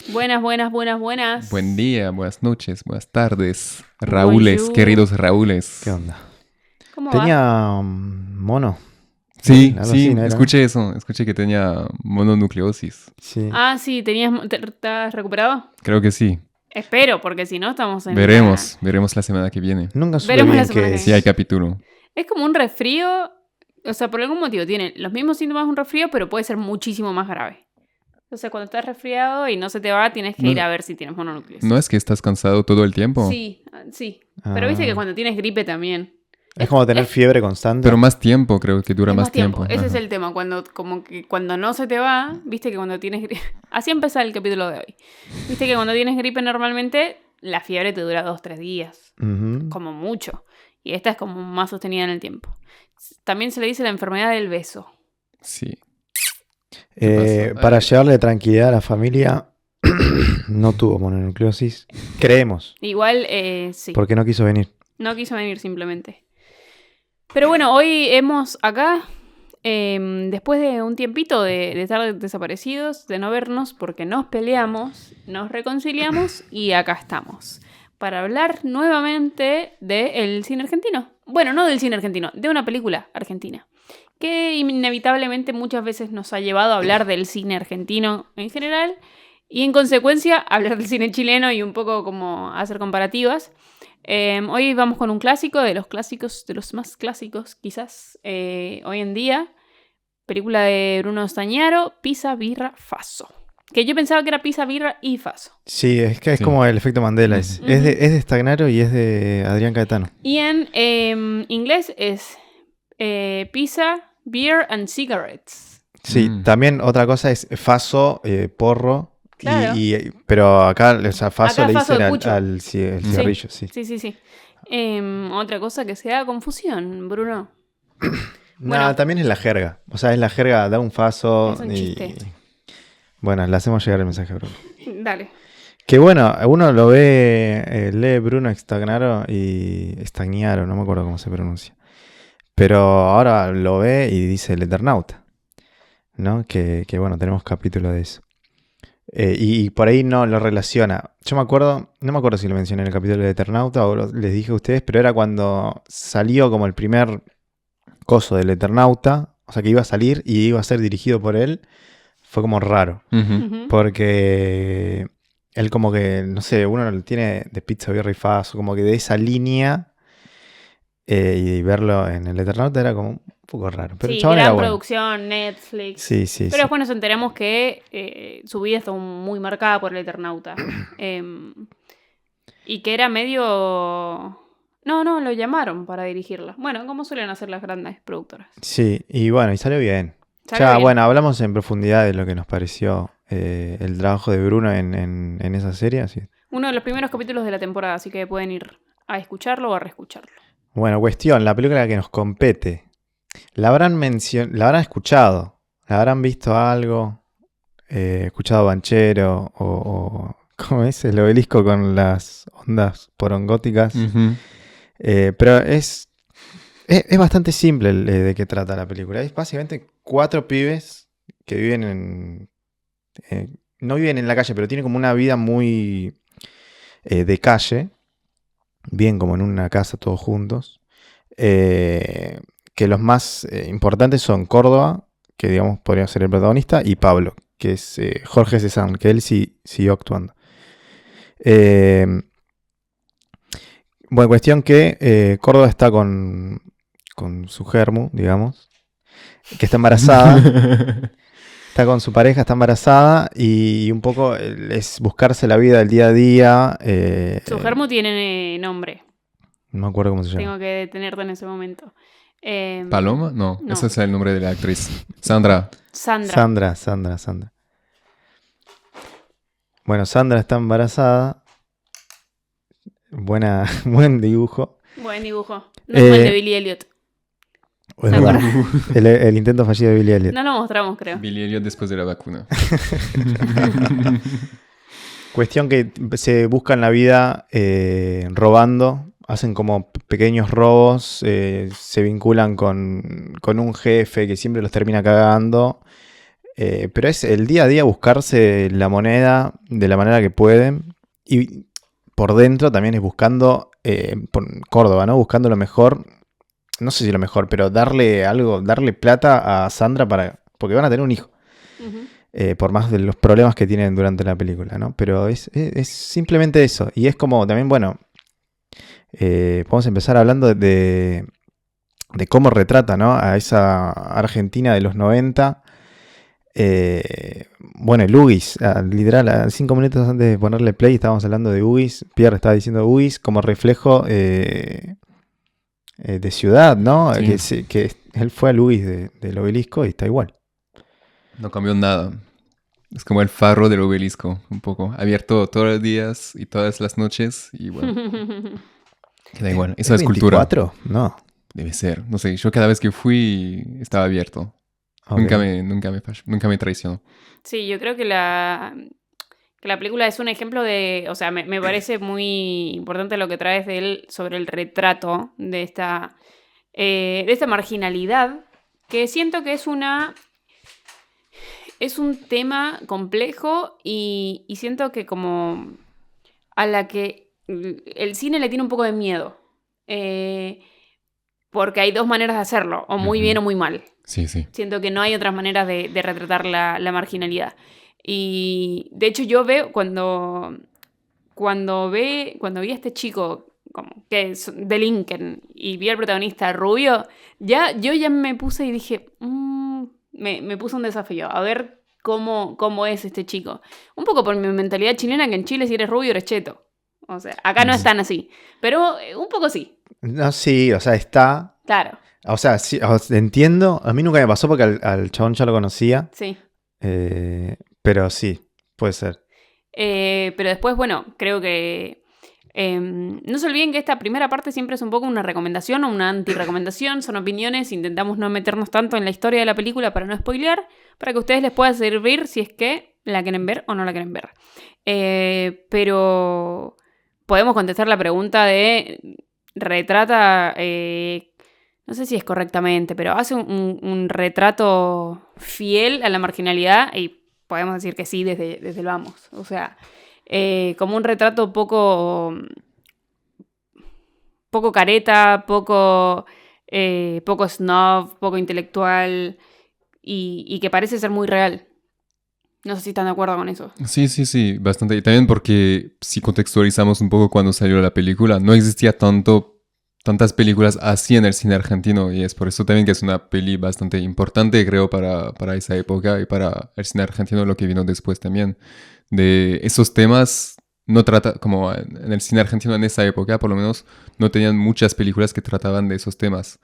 Buenas, buenas, buenas, buenas. Buen día, buenas noches, buenas tardes. Raúles, Bonjour. queridos Raúles. ¿Qué onda? ¿Cómo va? Tenía mono. Sí, Algo sí, así, ¿no era? escuché eso. Escuché que tenía mononucleosis. Sí. Ah, sí, ¿estás recuperado? Creo que sí. Espero, porque si no estamos en Veremos la semana que viene. Nunca supe Veremos la bien semana qué que es. Si hay capítulo. Es como un resfrío, o sea, por algún motivo tiene los mismos síntomas de un resfrío, pero puede ser muchísimo más grave. Entonces, cuando estás resfriado y no se te va, tienes que No- ir a ver si tienes mononucleosis. ¿No es que estás cansado todo el tiempo? Sí, sí. Pero viste que cuando tienes gripe también. Es como tener fiebre constante. Pero más tiempo, creo que dura Es más tiempo. Ese es Ajá. el tema, cuando no se te va, viste que cuando tienes gripe... Así empieza el capítulo de hoy. Viste que cuando tienes gripe normalmente la fiebre te dura 2-3 días, Ujú. como mucho. Y esta es como más sostenida en el tiempo. También se le dice la enfermedad del beso. Sí. ¿Qué pasa? Para Ay. llevarle tranquilidad a la familia, no tuvo mononucleosis. Creemos, Igual, sí. porque no quiso venir. No quiso venir simplemente. Pero bueno, hoy hemos acá, después de un tiempito de estar desaparecidos, de no vernos porque nos peleamos, nos reconciliamos y acá estamos. Para hablar nuevamente del cine argentino. Bueno, no del cine argentino, de una película argentina. Que inevitablemente muchas veces nos ha llevado a hablar del cine argentino en general. Y en consecuencia, hablar del cine chileno y un poco como hacer comparativas. Hoy vamos con un clásico, de los más clásicos quizás hoy en día. Película de Bruno Stañaro, Pizza, Birra, Faso. Que yo pensaba que era Pizza, Birra y Faso. Sí, es que es Sí. como el efecto Mandela. Ujú. Es de Stagnaro y es de Adrián Caetano. Y en inglés es Pizza, Beer and Cigarettes. Sí, también otra cosa es faso, porro. Claro. Pero acá, o sea, faso Acá le faso dicen de al pucho. el cigarrillo, sí. Sí. Otra cosa que se da confusión, Bruno. No, Bueno. también es la jerga. O sea, es la jerga, da un faso. Es un chiste. Bueno, le hacemos llegar el mensaje a Bruno. Dale. Que bueno, uno lo ve, lee Bruno Stagnaro y Stagnaro, no me acuerdo cómo se pronuncia. Pero ahora lo ve y dice el Eternauta, ¿no? Que bueno, tenemos capítulo de eso. Y por ahí no lo relaciona. Yo me acuerdo, no me acuerdo si lo mencioné en el capítulo de Eternauta o les dije a ustedes, pero era cuando salió como el primer coso del Eternauta, o sea que iba a salir y iba a ser dirigido por él, fue como raro. Ujú. Ujú. Porque él como que, no sé, uno lo tiene de Pizza, Birra y Faso, como que de esa línea, y verlo en el Eternauta era como un poco raro. Pero el Sí, chabón gran era bueno. producción, Netflix. Sí, sí, Pero sí. después nos enteramos que su vida estuvo muy marcada por el Eternauta. Y que era medio... No, lo llamaron para dirigirla. Bueno, como suelen hacer las grandes productoras. Sí, y bueno, y salió bien. Salió Ya, bien. bueno, hablamos en profundidad de lo que nos pareció el trabajo de Bruno en esa serie. Así. Uno de los primeros capítulos de la temporada, así que pueden ir a escucharlo o a reescucharlo. Bueno, cuestión, la película que nos compete. ¿La habrán escuchado? ¿La habrán visto algo? ¿Escuchado Banchero? ¿Cómo es? El obelisco con las ondas porongóticas. Ujú. Pero es bastante simple de qué trata la película. Es básicamente 4 pibes que viven no viven en la calle, pero tienen como una vida muy de calle. Bien como en una casa todos juntos. Que los más importantes son Córdoba, que digamos podría ser el protagonista, y Pablo, que es Jorge Cezanne, que él sí siguió actuando. Bueno, cuestión que Córdoba está con su germu, digamos, que está embarazada. Está con su pareja, está embarazada y un poco es buscarse la vida del día a día. Su germo tiene nombre. No me acuerdo cómo se llama. Tengo que detenerte en ese momento. ¿Paloma? No, No. ese es el nombre de la actriz. Sandra. Sandra. Sandra. Bueno, Sandra está embarazada. Buen dibujo. Buen dibujo. No como el de Billy Elliot. Bueno, acuerdan? el intento fallido de Billy Elliot. No lo mostramos, creo. Billy Elliot después de la vacuna. Cuestión que se buscan la vida robando. Hacen como pequeños robos. Se vinculan con un jefe que siempre los termina cagando. Pero es el día a día buscarse la moneda de la manera que pueden. Y por dentro también es buscando, por Córdoba, ¿no? Buscando lo mejor. No sé si lo mejor, pero darle plata a Sandra porque van a tener un hijo. Ujú. Por más de los problemas que tienen durante la película, ¿no? Pero es simplemente eso. Y es como también, bueno, podemos empezar hablando de cómo retrata, ¿no? A esa Argentina de los 90. Bueno, el UGIS, literal, a 5 minutos antes de ponerle play estábamos hablando de UGIS. Pierre estaba diciendo UGIS como reflejo de ciudad, ¿no? Sí. Que él fue al UGIS del Obelisco y está igual. No cambió nada. Es como el faro del obelisco, un poco. Abierto todos los días y todas las noches. Y bueno, queda igual. Eso es cultura. ¿24? No. Debe ser. No sé, yo cada vez que fui estaba abierto. Ok. Nunca me traicionó. Sí, yo creo que la película es un ejemplo de, o sea, me parece muy importante lo que traes de él sobre el retrato de esta marginalidad, que siento que es un tema complejo y siento que como a la que el cine le tiene un poco de miedo, porque hay dos maneras de hacerlo, o muy bien o muy mal. Sí, sí. Siento que no hay otras maneras de retratar la marginalidad. Y de hecho yo veo cuando vi a este chico como que es de Lincoln y vi al protagonista rubio, yo ya me puse y dije, me puse un desafío, a ver cómo es este chico. Un poco por mi mentalidad chilena, que en Chile si eres rubio eres cheto. O sea, acá no es tan así, pero un poco sí, No, sí, o sea, está. claro, O sea, sí, entiendo. A mí nunca me pasó porque al chabón ya lo conocía. sí. Pero sí, puede ser. Pero después, bueno, creo que no se olviden que esta primera parte siempre es un poco una recomendación o una anti-recomendación, son opiniones, intentamos no meternos tanto en la historia de la película para no spoilear, para que a ustedes les pueda servir si es que la quieren ver o no la quieren ver. Pero podemos contestar la pregunta de retrata, no sé si es correctamente, pero hace un retrato fiel a la marginalidad y podemos decir que sí desde el vamos. O sea, como un retrato poco careta, poco snob, poco intelectual y que parece ser muy real. No sé si están de acuerdo con eso. Sí, bastante. Y también porque si contextualizamos un poco cuando salió la película, no existía tantas películas así en el cine argentino y es por eso también que es una peli bastante importante, creo, para esa época y para el cine argentino, lo que vino después también. De esos temas, no trata, como en el cine argentino en esa época, por lo menos, no tenían muchas películas que trataban de esos temas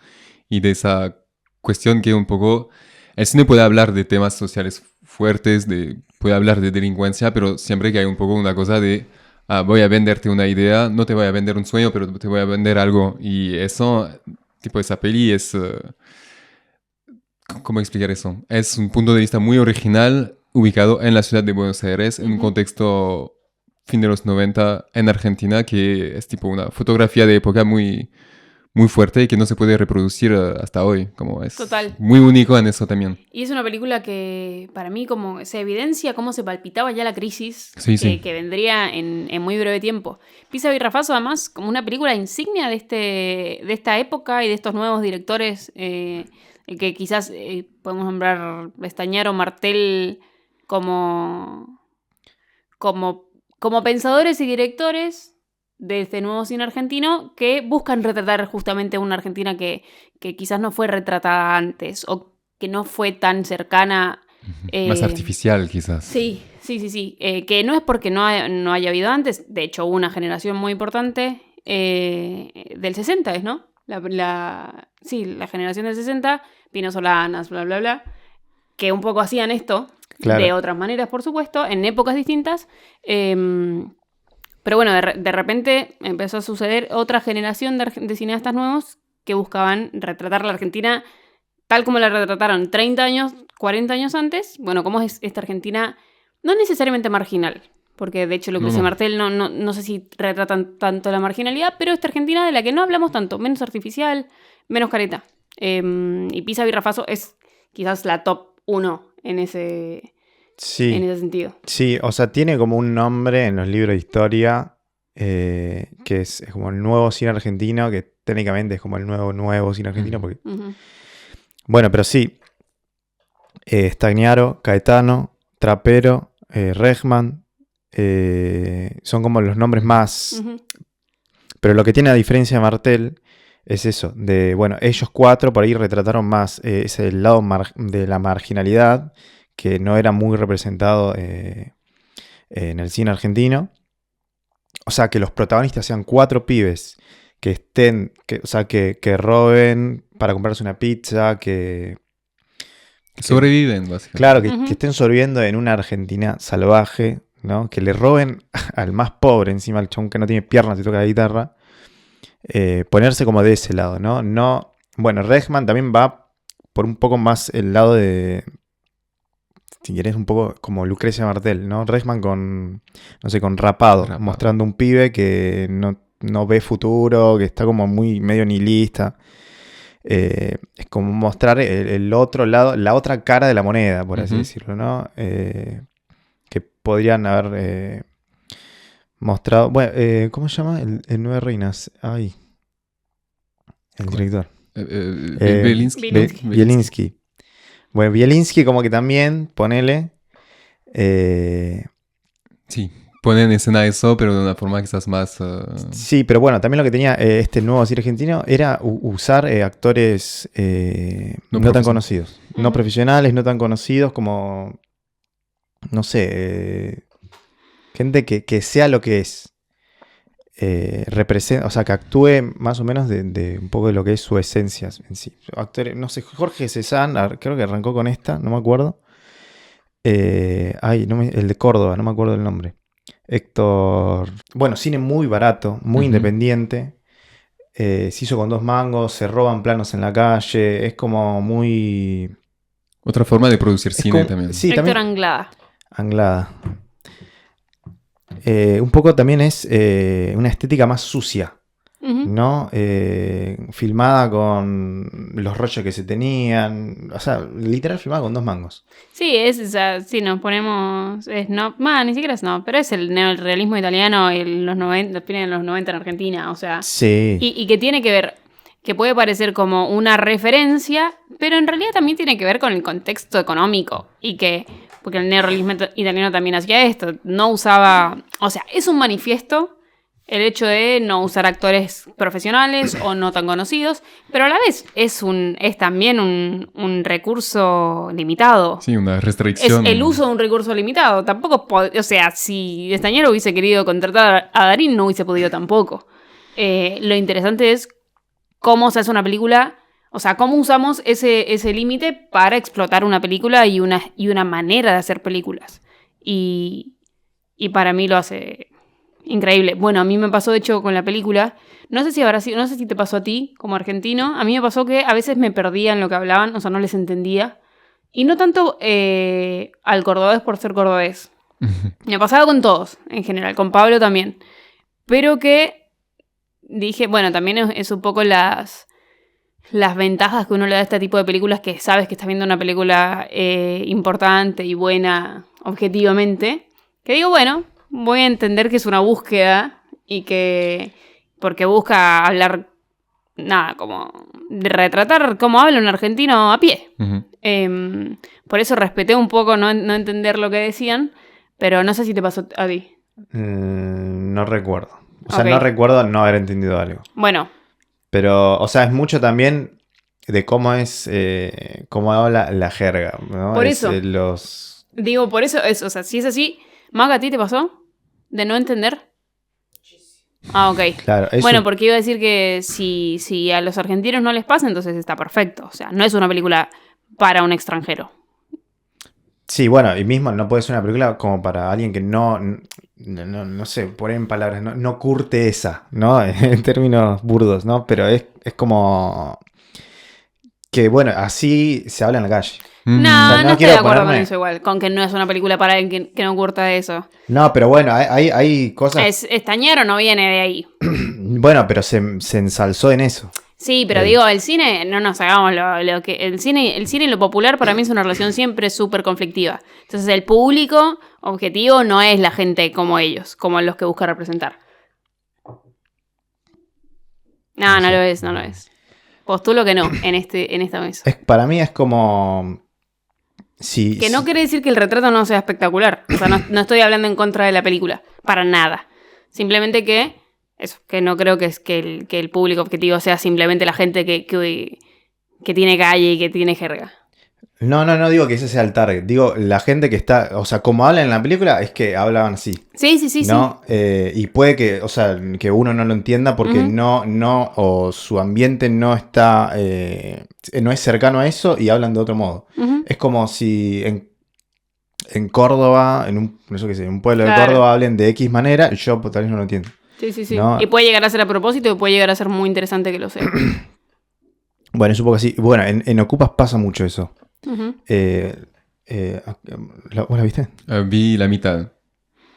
y de esa cuestión que un poco... El cine puede hablar de temas sociales fuertes, puede hablar de delincuencia, pero siempre que hay un poco una cosa de voy a venderte una idea, no te voy a vender un sueño, pero te voy a vender algo. Y eso, tipo esa peli es... ¿cómo explicar eso? Es un punto de vista muy original, ubicado en la ciudad de Buenos Aires, en un contexto fin de los 90 en Argentina, que es tipo una fotografía de época muy, muy fuerte y que no se puede reproducir hasta hoy. Como es Total. muy único en eso también. Y es una película que para mí como se evidencia cómo se palpitaba ya la crisis Sí. que vendría en muy breve tiempo. Pisa y Rafazo además como una película insignia de esta época y de estos nuevos directores que quizás podemos nombrar Estañaro, Martel como pensadores y directores de este nuevo cine argentino que buscan retratar justamente una Argentina que quizás no fue retratada antes o que no fue tan cercana. Más artificial, quizás. Sí. Que no es porque no haya habido antes. De hecho, hubo una generación muy importante del 60, ¿no? Sí, la generación del 60, Pino Solanas, bla, bla, bla, que un poco hacían esto, Claro. de otras maneras, por supuesto, en épocas distintas. Pero bueno, de repente empezó a suceder otra generación de cineastas nuevos que buscaban retratar la Argentina tal como la retrataron 30 años, 40 años antes. Bueno, cómo es esta Argentina, no necesariamente marginal, porque de hecho Lucrecia Martel no sé si retratan tanto la marginalidad, pero esta Argentina de la que no hablamos tanto, menos artificial, menos careta. Y Pisa y Rafazo es quizás la top 1 en ese Sí, sentido. sí, o sea, tiene como un nombre en los libros de historia que es como el nuevo cine argentino, que técnicamente es como el nuevo cine argentino, porque... Ujú. Bueno, pero sí, Stagnaro, Caetano, Trapero, Regman, son como los nombres más... Ujú. Pero lo que tiene a diferencia de Martel es eso, de, bueno, ellos cuatro por ahí retrataron más ese lado de la marginalidad, que no era muy representado en el cine argentino. O sea, que los protagonistas sean cuatro pibes que estén, o sea, que roben para comprarse una pizza, que Sobreviven, básicamente. claro, que Ujú. estén sobreviviendo en una Argentina salvaje, ¿no? Que le roben al más pobre, encima al chabón que no tiene piernas y toca la guitarra. Ponerse como de ese lado, ¿no? No. Bueno, Regman también va por un poco más el lado de. Si querés, un poco como Lucrecia Martel, ¿no? Regman con. No sé, con Rapado. Mostrando un pibe que no ve futuro, que está como muy medio nihilista. Es como mostrar el otro lado, la otra cara de la moneda, por así Ujú. decirlo, ¿no? Que podrían haber mostrado. Bueno, ¿cómo se llama? El Nueve Reinas. Ay, el ¿Cuál? director. Belinsky. Bielinski. Bueno, Bielinski como que también, ponele. eh, Sí, ponen en escena eso, pero de una forma quizás más... sí, pero bueno, también lo que tenía este nuevo cine argentino era usar actores No no tan profesionales. conocidos. No Ujú. profesionales, no tan conocidos como, no sé, gente que sea lo que es. Representa, o sea, que actúe más o menos de un poco de lo que es su esencia en sí. Actores, no sé, Jorge Cezanne, creo que arrancó con esta, no me acuerdo. El de Córdoba, no me acuerdo el nombre. Héctor. Bueno, cine muy barato, muy Ujú. independiente. Se hizo con 2 mangos, se roban planos en la calle. Es como muy. Otra forma de producir Es cine como, también. sí, Héctor también. Anglada. Anglada. Un poco también es una estética más sucia, Ujú. ¿no? Filmada con los rollos que se tenían. O sea, literal filmada con 2 mangos. Sí, o sea, si nos ponemos snob, ni siquiera snob, pero es el neorealismo italiano en los 90, fines de los 90 en Argentina, o sea, Sí. y que tiene que ver, que puede parecer como una referencia, pero en realidad también tiene que ver con el contexto económico, y que, porque el neorealismo italiano también hacía esto, no usaba, o sea, es un manifiesto el hecho de no usar actores profesionales o no tan conocidos, pero a la vez es también un recurso limitado. Sí, una Es restricción. el uso de un recurso limitado. Tampoco, o sea, si Estañaro hubiese querido contratar a Darín, no hubiese podido tampoco. Lo interesante es cómo se hace una película, o sea, cómo usamos ese límite para explotar una película y una manera de hacer películas. Y para mí lo hace increíble. Bueno, a mí me pasó de hecho con la película, no sé si te pasó a ti como argentino, a mí me pasó que a veces me perdía en lo que hablaban, o sea, no les entendía. Y no tanto al cordobés por ser cordobés. Me pasaba con todos, en general, con Pablo también. Pero que dije, bueno, también es un poco las ventajas que uno le da a este tipo de películas, que sabes que estás viendo una película importante y buena objetivamente. Que digo, bueno, voy a entender que es una búsqueda y que... porque busca hablar, nada, como de retratar cómo habla un argentino a pie. Ujú. Por eso respeté un poco no entender lo que decían, pero no sé si te pasó a ti. No recuerdo. O sea, Ok. no recuerdo no haber entendido algo. Bueno, Pero, o sea, es mucho también de cómo es, cómo habla la jerga, ¿no? Por Es, eso. Digo, por eso o sea, si es así, Maga, ¿a ti te pasó? ¿De no entender? Ah, ok. Claro, eso, Bueno, porque iba a decir que si a los argentinos no les pasa, entonces está perfecto. O sea, no es una película para un extranjero. sí, bueno, y mismo no puede ser una película como para alguien que no sé, poner en palabras, no curte esa, ¿no? En términos burdos, ¿no? Pero es como que, bueno, así se habla en la calle. No, O sea, no no estoy quiero de acuerdo con ponerme- eso igual. Con que no es una película para alguien que no curta de eso. No, pero bueno, hay cosas. Estañero no viene de ahí. Bueno, pero se ensalzó en eso. Sí, pero digo, el cine, no nos hagamos lo que... El cine y lo popular para mí es una relación siempre súper conflictiva. Entonces el público objetivo no es la gente como ellos, como los que busca representar. No lo es. Postulo que no, en esta mesa. Para mí es como... Sí, Que no quiere decir que el retrato no sea espectacular. O sea, no estoy hablando en contra de la película. Para nada. Simplemente que... Eso, que no creo que el público objetivo sea simplemente la gente que tiene calle y que tiene jerga. No digo que ese sea el target. Digo, la gente que está... O sea, como hablan en la película es que hablaban así. Sí. ¿No? Y puede que, o sea, que uno no lo entienda porque o su ambiente no está... no es cercano a eso y hablan de otro modo. Es como si en Córdoba, en un pueblo de Córdoba hablen de X manera y yo tal vez no lo entiendo. Sí. ¿No? Y puede llegar a ser a propósito y puede llegar a ser muy interesante que lo sea. Bueno, supongo que sí. Bueno, en Ocupas pasa mucho eso. Uh-huh. ¿Vos la viste? Vi la mitad,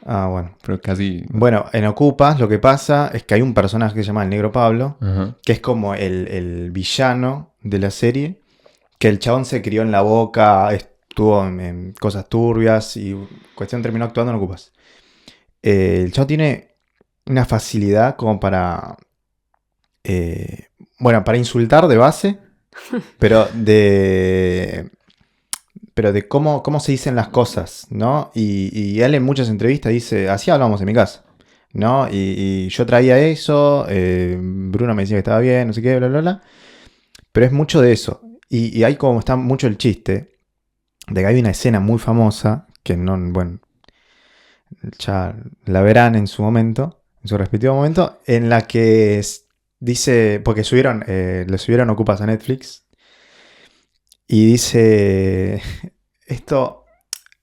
Ah, bueno. pero casi... Bueno, en Ocupas lo que pasa es que hay un personaje que se llama el Negro Pablo, Ajá. que es como el villano de la serie, que el chabón se crió en La Boca, estuvo en cosas turbias y cuestión terminó actuando en Ocupas. El chabón tiene una facilidad como para para insultar de base, pero de cómo se dicen las cosas, ¿no? Y él en muchas entrevistas dice, así hablamos en mi casa, ¿no? Y yo traía eso, Bruno me decía que estaba bien, no sé qué, bla, bla, bla. Pero es mucho de eso. Y hay como está mucho el chiste de que hay una escena muy famosa, que no, bueno, ya la verán en su momento, en su respectivo momento, en la que dice, porque le subieron Ocupas a Netflix, y dice, esto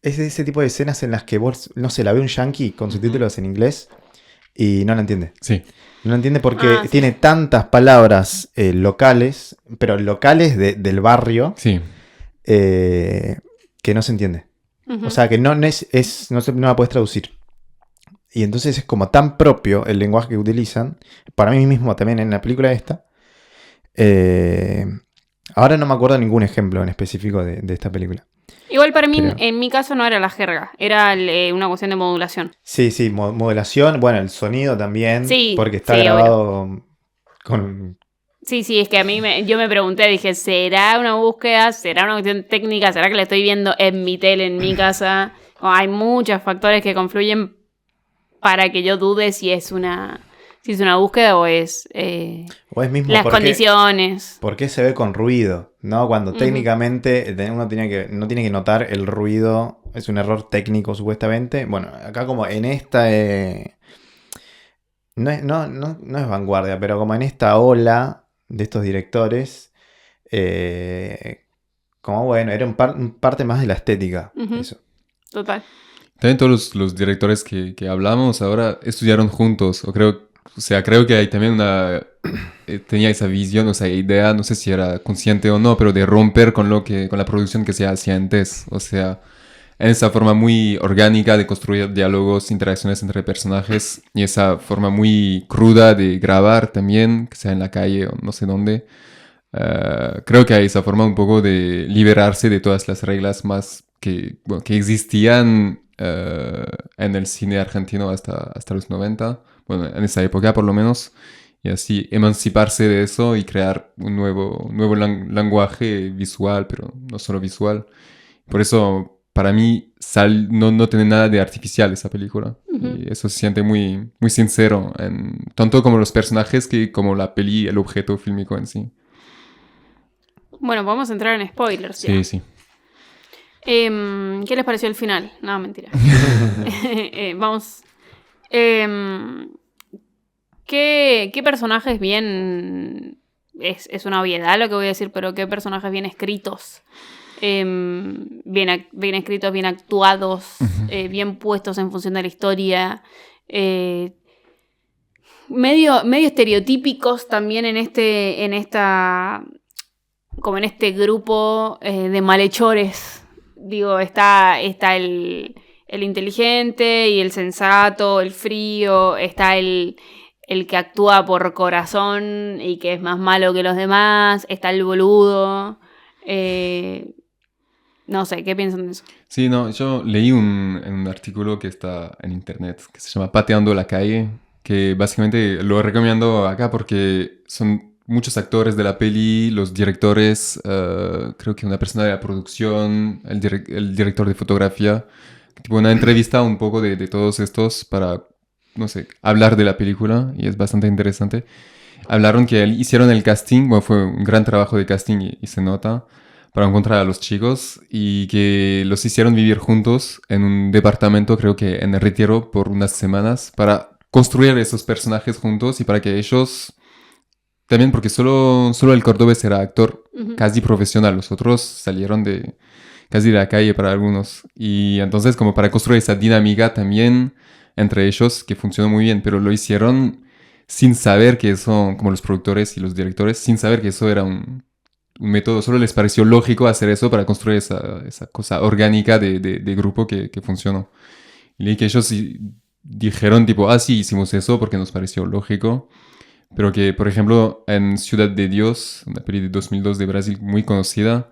es de ese tipo de escenas en las que vos, no sé, la ve un yankee con subtítulos en inglés y no la entiende. Sí. No la entiende porque tiene tantas palabras locales, pero locales del barrio, Sí. que no se entiende. Uh-huh. O sea, que no la puedes traducir. Y entonces es como tan propio el lenguaje que utilizan, para mí mismo también en la película esta. Ahora no me acuerdo ningún ejemplo en específico de esta película. Igual para mí, Pero... en mi caso no era la jerga, era una cuestión de modulación. Sí, modelación, bueno, el sonido también, Sí, porque está sí, grabado con... Sí, es que a mí yo me pregunté, dije, ¿será una búsqueda? ¿Será una cuestión técnica? ¿Será que la estoy viendo en mi tele, en mi casa? Hay muchos factores que confluyen para que yo dude si es una búsqueda o es mismo las condiciones. ¿Por qué se ve con ruido? ¿No? Cuando técnicamente uno no tiene que notar el ruido, es un error técnico supuestamente. Bueno, acá como en esta... no es vanguardia, pero como en esta ola de estos directores, como bueno, era parte más de la estética. Eso. Total. También todos los directores que hablamos ahora estudiaron juntos, creo que hay también tenía esa visión, o esa idea, no sé si era consciente o no, pero de romper con la producción que se hacía antes, o sea, en esa forma muy orgánica de construir diálogos, interacciones entre personajes, y esa forma muy cruda de grabar también, que sea en la calle o no sé dónde. Creo que hay esa forma un poco de liberarse de todas las reglas más que existían en el cine argentino hasta los 90, bueno, en esa época por lo menos, y así emanciparse de eso y crear un nuevo lenguaje visual, pero no solo visual. Por eso, para mí, no tiene nada de artificial esa película. Uh-huh. Y eso se siente muy, muy sincero, tanto como los personajes como la peli, el objeto fílmico en sí. Bueno, vamos a entrar en spoilers. Sí, ya. Sí. ¿Qué les pareció el final? No, mentira. Vamos. ¿Qué personajes bien... Es una obviedad lo que voy a decir, pero qué personajes bien escritos, bien escritos, bien actuados, uh-huh. Bien puestos en función de la historia, medio estereotípicos también en este grupo de malhechores. Digo, está el inteligente y el sensato, el frío, está el el que actúa por corazón y que es más malo que los demás, está el boludo. No sé, ¿qué piensan de eso? Sí, no, yo leí un artículo que está en internet que se llama Pateando la calle, que básicamente lo recomiendo acá porque son muchos actores de la peli, los directores, creo que una persona de la producción, el director de fotografía, tipo una entrevista un poco de todos estos para, no sé, hablar de la película y es bastante interesante. Hablaron que hicieron el casting, bueno, fue un gran trabajo de casting y se nota, para encontrar a los chicos y que los hicieron vivir juntos en un departamento, creo que en el Retiro, por unas semanas, para construir esos personajes juntos y para que ellos, también porque solo el cordobés era actor casi profesional, los otros salieron casi de la calle para algunos. Y entonces como para construir esa dinámica también entre ellos, que funcionó muy bien, pero lo hicieron sin saber que eso, como los productores y los directores, sin saber que eso era un método, solo les pareció lógico hacer eso para construir esa cosa orgánica de grupo que funcionó. Y leí que ellos dijeron tipo, sí, hicimos eso porque nos pareció lógico, pero que, por ejemplo, en Ciudad de Dios, una peli de 2002 de Brasil muy conocida,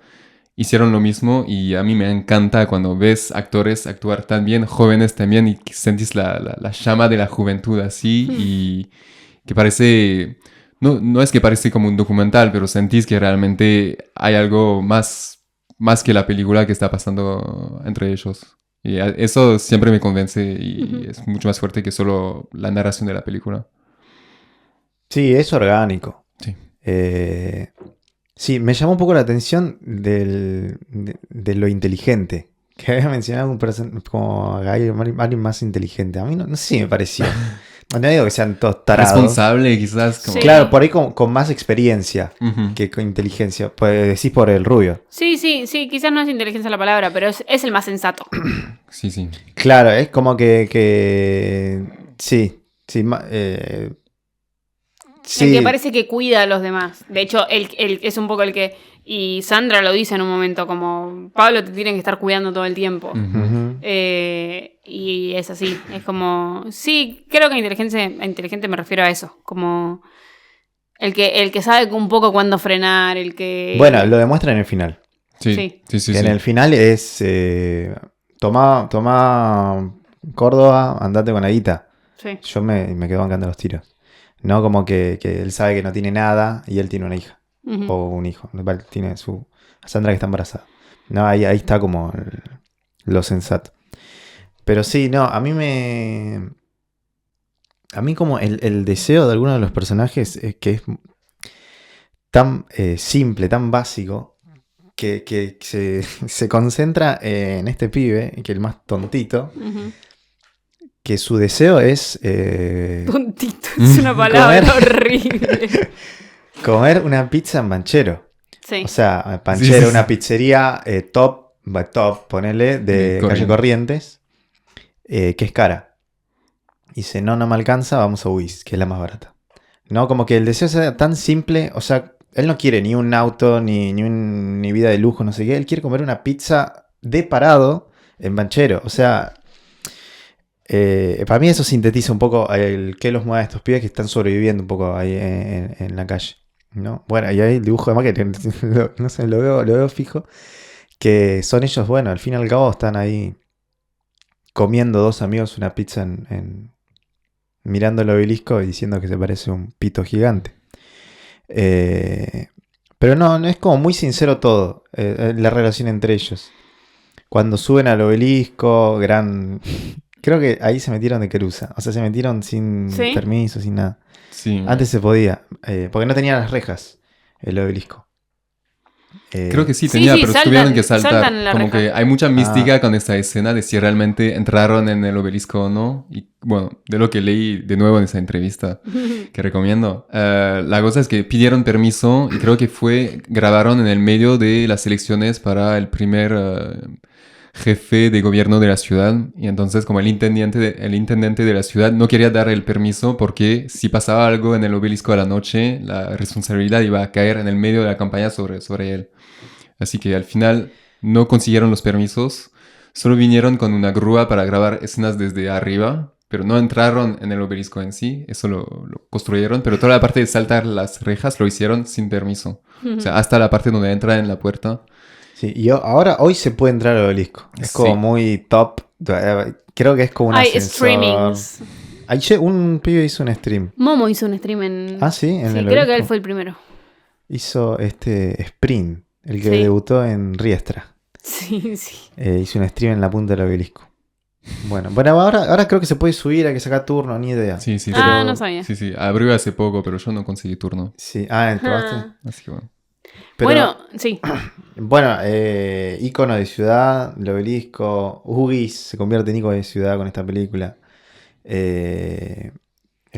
hicieron lo mismo y a mí me encanta cuando ves actores actuar tan bien, jóvenes también, y que sentís la llama de la juventud así y que parece... No es que parece como un documental, pero sentís que realmente hay algo más que la película que está pasando entre ellos. Y eso siempre me convence y es mucho más fuerte que solo la narración de la película. Sí, es orgánico. Sí. Sí, me llamó un poco la atención de lo inteligente. Que había mencionado como alguien más inteligente. A mí no sé si me pareció. No digo que sean todos tarados. Responsable, quizás. Como... Sí. Claro, por ahí con más experiencia que con inteligencia. Pues decís por el rubio. Sí, quizás no es inteligencia la palabra, pero es el más sensato. Sí. Claro, es como que sí. Sí. El que parece que cuida a los demás. De hecho, él es un poco el que... Y Sandra lo dice en un momento, como... Pablo te tiene que estar cuidando todo el tiempo. Ujú. Y es así. Es como... Sí, creo que inteligente me refiero a eso. Como... El que sabe un poco cuándo frenar, el que... Bueno, lo demuestra en el final. Sí. Que en el final es... Toma Córdoba, andate con la guita. Sí. Yo me quedo bancando los tiros. No como que él sabe que no tiene nada y él tiene una hija. O un hijo. Tiene a Sandra que está embarazada. No, ahí está como lo sensato. Pero sí, no, a mí como el deseo de alguno de los personajes es que es tan simple, tan básico, que se concentra en este pibe, que es el más tontito, que su deseo es... Tontito, es una palabra horrible. Comer una pizza en Banchero. Sí. O sea, Banchero, una pizzería top, ponele, de calle Corrientes, que es cara. Y dice, no me alcanza, vamos a Wish, que es la más barata. No, como que el deseo sea tan simple, o sea, él no quiere ni un auto, ni vida de lujo, no sé qué. Él quiere comer una pizza de parado en Banchero. O sea, para mí eso sintetiza un poco el que los mueve a estos pibes que están sobreviviendo un poco ahí en la calle, ¿no? Bueno, y ahí el dibujo de Maquete, no sé, lo veo fijo, que son ellos, bueno, al fin y al cabo están ahí comiendo dos amigos una pizza mirando el obelisco y diciendo que se parece a un pito gigante. Pero no es como muy sincero todo, la relación entre ellos. Cuando suben al obelisco, creo que ahí se metieron de querusa. O sea, se metieron sin permiso, sin nada. Sí. Antes se podía, porque no tenía las rejas el obelisco. Creo que sí tenía, pero tuvieron que saltar. Como que hay mucha mística con esta escena de si realmente entraron en el obelisco o no. Y bueno, de lo que leí de nuevo en esa entrevista, que recomiendo. La cosa es que pidieron permiso y creo que grabaron en el medio de las elecciones para el primer jefe de gobierno de la ciudad. Y entonces como el intendente de la ciudad no quería dar el permiso porque si pasaba algo en el obelisco a la noche, la responsabilidad iba a caer en el medio de la campaña sobre él. Así que al final no consiguieron los permisos, solo vinieron con una grúa para grabar escenas desde arriba, pero no entraron en el obelisco en sí, eso lo construyeron, pero toda la parte de saltar las rejas lo hicieron sin permiso. O sea, hasta la parte donde entran en la puerta. Sí, y hoy se puede entrar al obelisco. Es como Sí. muy top. Creo que es como un Hay ascensor. streamings. Ayer un pibe hizo un stream. Momo hizo un stream en... Ah, sí, en sí, el creo que obelisco. él fue el primero. Hizo Sprint, el que Sí. debutó en Riestra. Sí. Hizo un stream en la punta del obelisco. Bueno, ahora creo que se puede subir, hay que sacar turno, ni idea. Sí, sí, Ah, sí. no sabía. Sí, abrió hace poco, pero yo no conseguí turno. Sí, ¿entraste? Ah. Así que bueno. Pero, Bueno, sí. bueno, ícono de ciudad, el obelisco. Huggies se convierte en ícono de ciudad con esta película. El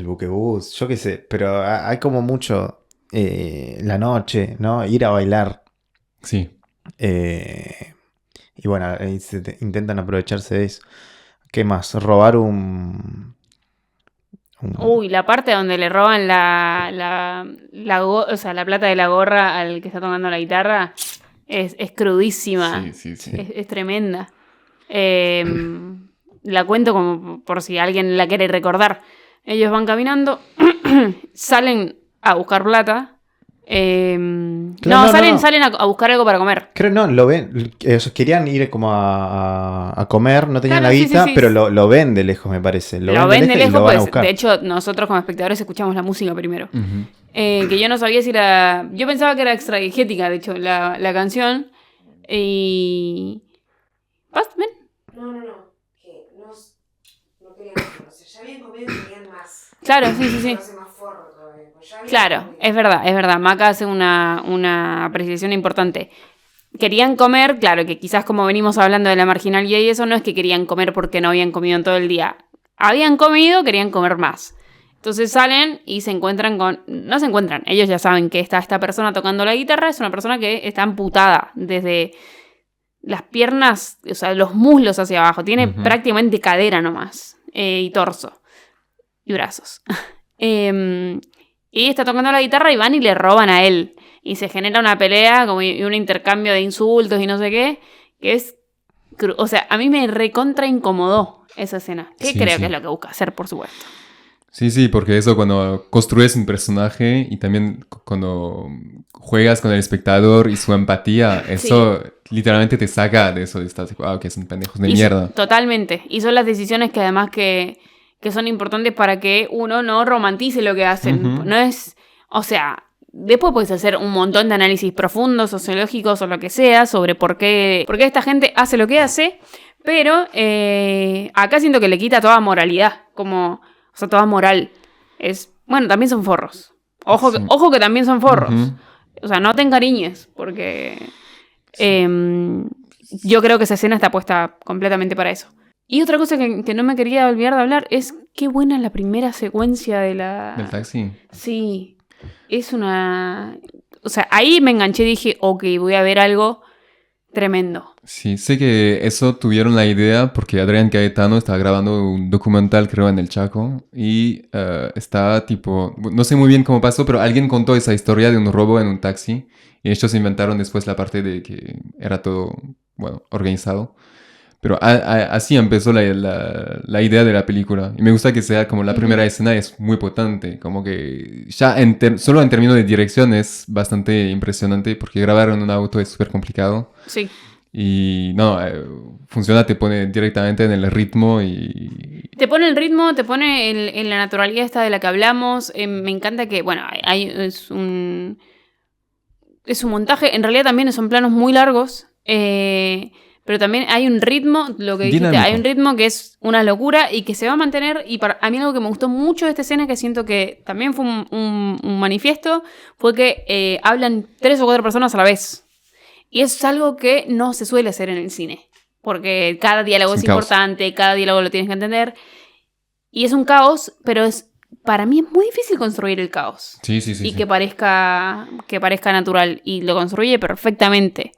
buquebús, yo qué sé, pero hay como mucho la noche, ¿no? Ir a bailar. Sí. Y bueno, intentan aprovecharse de eso. ¿Qué más? Robar un Uy, la parte donde le roban o sea, la plata de la gorra al que está tocando la guitarra es crudísima. Sí. Es tremenda. La cuento como por si alguien la quiere recordar. Ellos van caminando, salen a buscar plata. Claro, no. Salen a buscar algo para comer. Creo no, lo ven. Querían ir como a comer, no tenían Claro, la sí, guita, sí. pero lo ven de lejos, me parece. Lo ven de y lejos, lo van a pues, buscar. de hecho, nosotros como espectadores escuchamos la música primero. Ujú. Que yo no sabía si era... Yo pensaba que era extradigética, de hecho, la canción. Y... ¿Ven? No. Que no querían más. O sea, ya habían comido y querían más. Claro, sí. Hace más forro todavía. Pues ya habían Claro, comido. es verdad. Maca hace una apreciación importante. Querían comer, claro, que quizás como venimos hablando de la marginalidad y eso, no es que querían comer porque no habían comido en todo el día. Habían comido, querían comer más. Entonces salen y se encuentran con... No se encuentran, ellos ya saben que esta persona tocando la guitarra es una persona que está amputada desde las piernas, o sea, los muslos hacia abajo. Tiene Ujú. prácticamente cadera nomás, y torso, y brazos. Y está tocando la guitarra y van y le roban a él. Y se genera una pelea como y un intercambio de insultos y no sé qué, que es... O sea, a mí me recontra incomodó esa escena. Que Sí, creo sí. que es lo que busca hacer, por supuesto. Sí, porque eso cuando construyes un personaje y también cuando juegas con el espectador y su empatía, eso literalmente te saca de eso de estar tipo, que son pendejos de mierda. Totalmente. Y son las decisiones que además que son importantes para que uno no romantice lo que hacen. Ujú. No es... O sea, después puedes hacer un montón de análisis profundos, sociológicos o lo que sea, sobre por qué esta gente hace lo que hace, pero acá siento que le quita toda moralidad, como... O sea, toda moral. Bueno, también son forros. Ojo, Sí. ojo que también son forros. Ujú. O sea, no te encariñes, porque yo creo que esa escena está puesta completamente para eso. Y otra cosa que no me quería olvidar de hablar es qué buena la primera secuencia de la... ¿Del taxi? Sí, es una... O sea, ahí me enganché y dije, ok, voy a ver algo tremendo. Sí, sé que eso tuvieron la idea porque Adrián Caetano estaba grabando un documental, creo, en el Chaco. Y está tipo... No sé muy bien cómo pasó, pero alguien contó esa historia de un robo en un taxi. Y ellos inventaron después la parte de que era todo, bueno, organizado. Pero así empezó la idea de la película. Y me gusta que sea como la primera escena es muy potente. Como que ya solo en términos de dirección es bastante impresionante porque grabar en un auto es súper complicado. Sí. Y no, funciona, te pone directamente en el ritmo y... Te pone el ritmo, te pone en la naturalidad esta de la que hablamos. Me encanta que, bueno, es un montaje. En realidad también son planos muy largos. Pero también hay un ritmo, lo que dijiste, Dinámico. hay un ritmo que es una locura y que se va a mantener. Y a mí algo que me gustó mucho de esta escena, que siento que también fue un manifiesto, fue que hablan 3 o 4 personas a la vez. Y eso es algo que no se suele hacer en el cine. Porque cada diálogo Es es un caos. importante, cada diálogo lo tienes que entender. Y es un caos, pero para mí es muy difícil construir el caos. Sí. Y que parezca natural. Y lo construye perfectamente.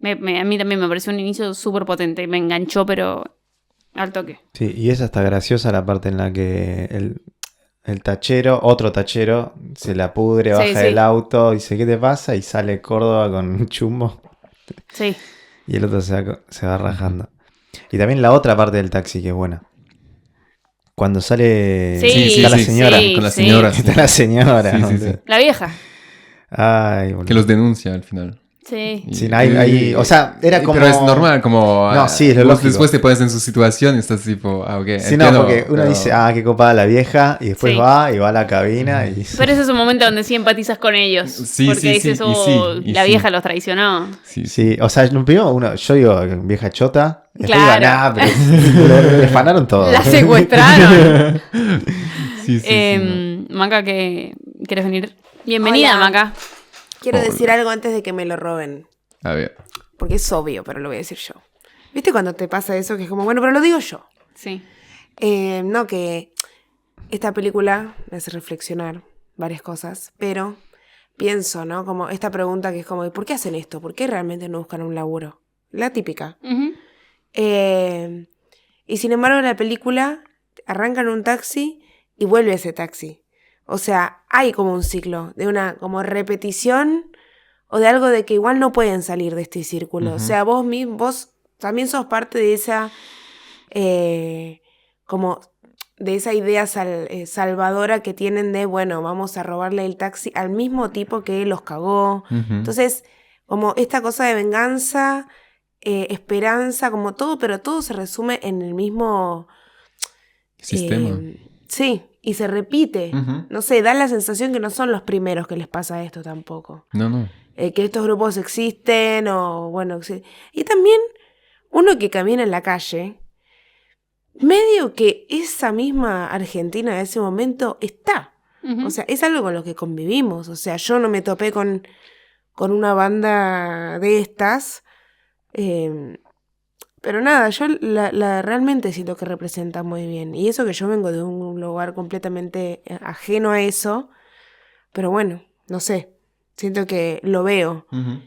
A mí también me pareció un inicio súper potente. Me enganchó, pero al toque. Sí, y esa está graciosa la parte en la que el tachero, otro tachero, se la pudre, baja Sí. del auto, dice, ¿qué te pasa? Y sale Córdoba con un chumbo Sí. y el otro se va rajando. Y también la otra parte del taxi que es buena. Cuando sale Sí, está la señora. sí, con la sí. señora. Está la señora. Sí, sí, boludo. sí. La vieja. Ay, boludo. Que los denuncia al final. Sí. Sí, o sea, era como... Pero es normal, como... No, sí, es lo vos lógico. después te pones en su situación y estás tipo... ok, Sí, no, entiendo, porque uno pero- dice, qué copada la vieja, y después Sí. va y va a la cabina y... Pero ese es un momento donde sí empatizas con ellos. Sí, porque sí, dices, sí, y la sí. vieja los traicionó. Sí, sí. Sí, o sea, primero yo digo, vieja chota, después Claro. digo, nah, pero le fanaron todo. La secuestraron. Sí, sí, no. Maca, ¿quieres venir? Bienvenida, Hola. Maca. Quiero Hola. decir algo antes de que me lo roben. A ver. Porque es obvio, pero lo voy a decir yo. ¿Viste cuando te pasa eso? Que es como, bueno, pero lo digo yo. Sí. No, que esta película me hace reflexionar varias cosas, pero pienso, ¿no? Como esta pregunta que es como, ¿por qué hacen esto? ¿Por qué realmente no buscan un laburo? La típica. Ujú. Y sin embargo, en la película arrancan un taxi y vuelve ese taxi. O sea, hay como un ciclo de una como repetición o de algo de que igual no pueden salir de este círculo. Ujú. O sea, vos también sos parte de esa como de esa idea salvadora que tienen de, bueno, vamos a robarle el taxi al mismo tipo que los cagó. Ujú. Entonces, como esta cosa de venganza, esperanza, como todo, pero todo se resume en el mismo Sistema. sí, y se repite. Ujú. No sé, da la sensación que no son los primeros que les pasa esto tampoco. No, no. Que estos grupos existen o bueno... Y también uno que camina en la calle, medio que esa misma Argentina de ese momento está. Ujú. O sea, es algo con lo que convivimos. O sea, yo no me topé con una banda de estas. Pero nada, yo realmente siento que representa muy bien. Y eso que yo vengo de un lugar completamente ajeno a eso. Pero bueno, no sé. Siento que lo veo. Ujú.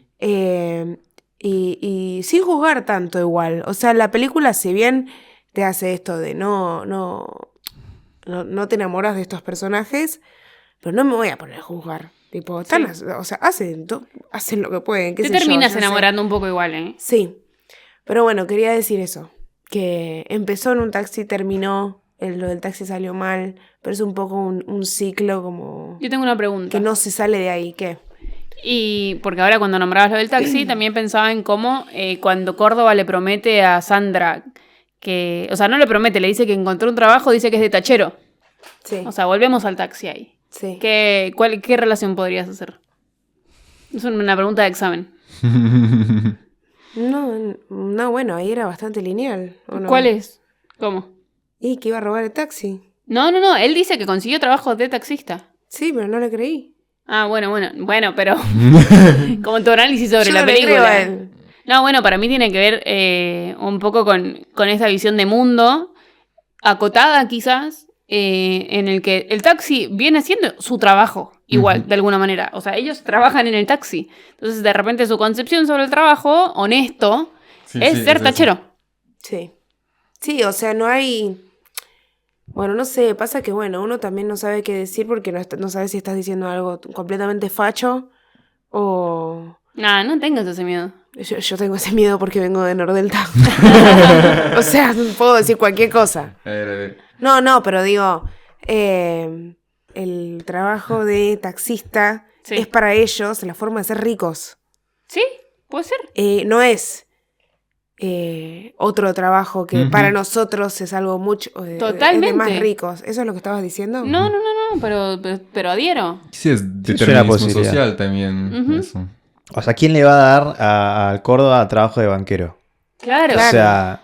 Y sin juzgar tanto igual. O sea, la película, si bien te hace esto de no te enamoras de estos personajes, pero no me voy a poner a juzgar. Tipo, o sea, hacen lo que pueden. Qué Te sé yo, terminas yo sé. enamorando un poco igual, ¿eh? Sí. Pero bueno, quería decir eso. Que empezó en un taxi, terminó. Lo del taxi salió mal. Pero es un poco un ciclo como Yo tengo una pregunta. que no se sale de ahí. ¿Qué? Y porque ahora cuando nombrabas lo del taxi, también pensaba en cómo cuando Córdoba le promete a Sandra que... O sea, no le promete, le dice que encontró un trabajo, dice que es de tachero. Sí. O sea, volvemos al taxi ahí. Sí. ¿Qué relación podrías hacer? Es una pregunta de examen. No, bueno, ahí era bastante lineal. ¿O no? ¿Cuál es? ¿Cómo? Y que iba a robar el taxi. No, él dice que consiguió trabajo de taxista. Sí, pero no le creí. Ah, bueno, pero como tu análisis sobre Yo la no le creo a película. él. No, bueno, para mí tiene que ver un poco con esta visión de mundo, acotada quizás, en el que el taxi viene siendo su trabajo, igual, Ujú. de alguna manera. O sea, ellos trabajan en el taxi. Entonces, de repente, su concepción sobre el trabajo, honesto, Sí, es sí, ser es eso. tachero. Sí. Sí, o sea, no hay... Bueno, no sé, pasa que, bueno, uno también no sabe qué decir porque no sabe si estás diciendo algo completamente facho o... Nah, no tengas ese miedo. Yo tengo ese miedo porque vengo de Nordelta. O sea, puedo decir cualquier cosa. A ver. No, pero digo, el trabajo de taxista Sí. es para ellos la forma de ser ricos. ¿Sí? ¿Puede ser? No es otro trabajo que Ujú. para nosotros es algo mucho es Totalmente. de más ricos. ¿Eso es lo que estabas diciendo? No, pero adhiero. Sí, es Sí, es una determinismo posibilidad. social también. Ujú. Eso. O sea, ¿quién le va a dar al Córdoba trabajo de banquero? Claro. O sea,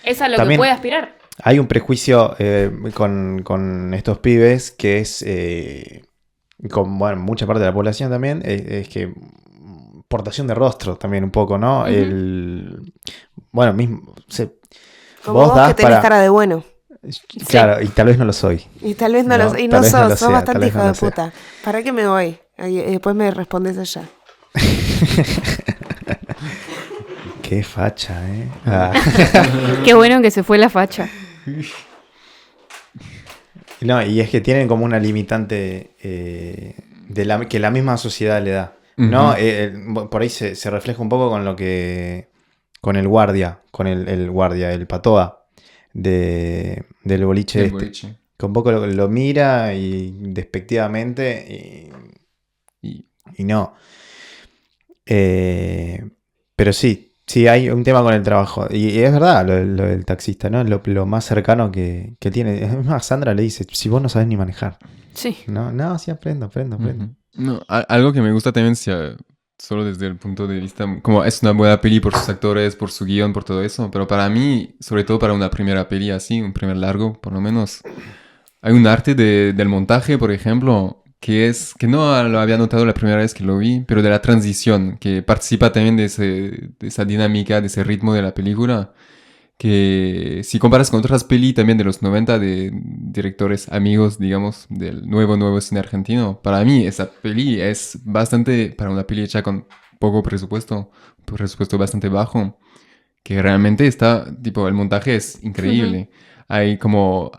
Es a lo también- que puede aspirar. hay un prejuicio con estos pibes que es, con bueno, mucha parte de la población también, es que portación de rostro también un poco, ¿no? Ujú. Bueno, mismo, Como vos vos das que tenés para... cara de bueno. Claro, y tal vez no lo soy. Y tal vez no, No, y tal no vez no sos, lo sos sea, bastante tal vez hijo no de lo sea. puta. ¿Para qué me voy? Después me respondes allá. Qué facha, ¿eh? Qué bueno que se fue la facha. No, y es que tienen como una limitante que la misma sociedad le da. ¿No? Por ahí se refleja un poco con lo que. Con el guardia. Con el guardia, el patoa. del boliche El este. boliche. Que un poco lo mira y despectivamente Y y no. Pero sí hay un tema con el trabajo. Y es verdad lo del taxista, ¿no? Lo más cercano que tiene. Es más, Sandra le dice, si vos no sabés ni manejar. Sí. No, sí aprendo. ujú. No, algo que me gusta también, solo desde el punto de vista, como es una buena peli por sus actores, por su guión, por todo eso, pero para mí, sobre todo para una primera peli así, un primer largo, por lo menos, hay un arte del montaje, por ejemplo, que no lo había notado la primera vez que lo vi, pero de la transición, que participa también de esa dinámica, de ese ritmo de la película, que si comparas con otras peli también de los 90 de directores amigos, digamos, del nuevo cine argentino, para mí esa peli es bastante, para una peli hecha con poco presupuesto, un presupuesto bastante bajo, que realmente está, tipo, el montaje es increíble. Hay como,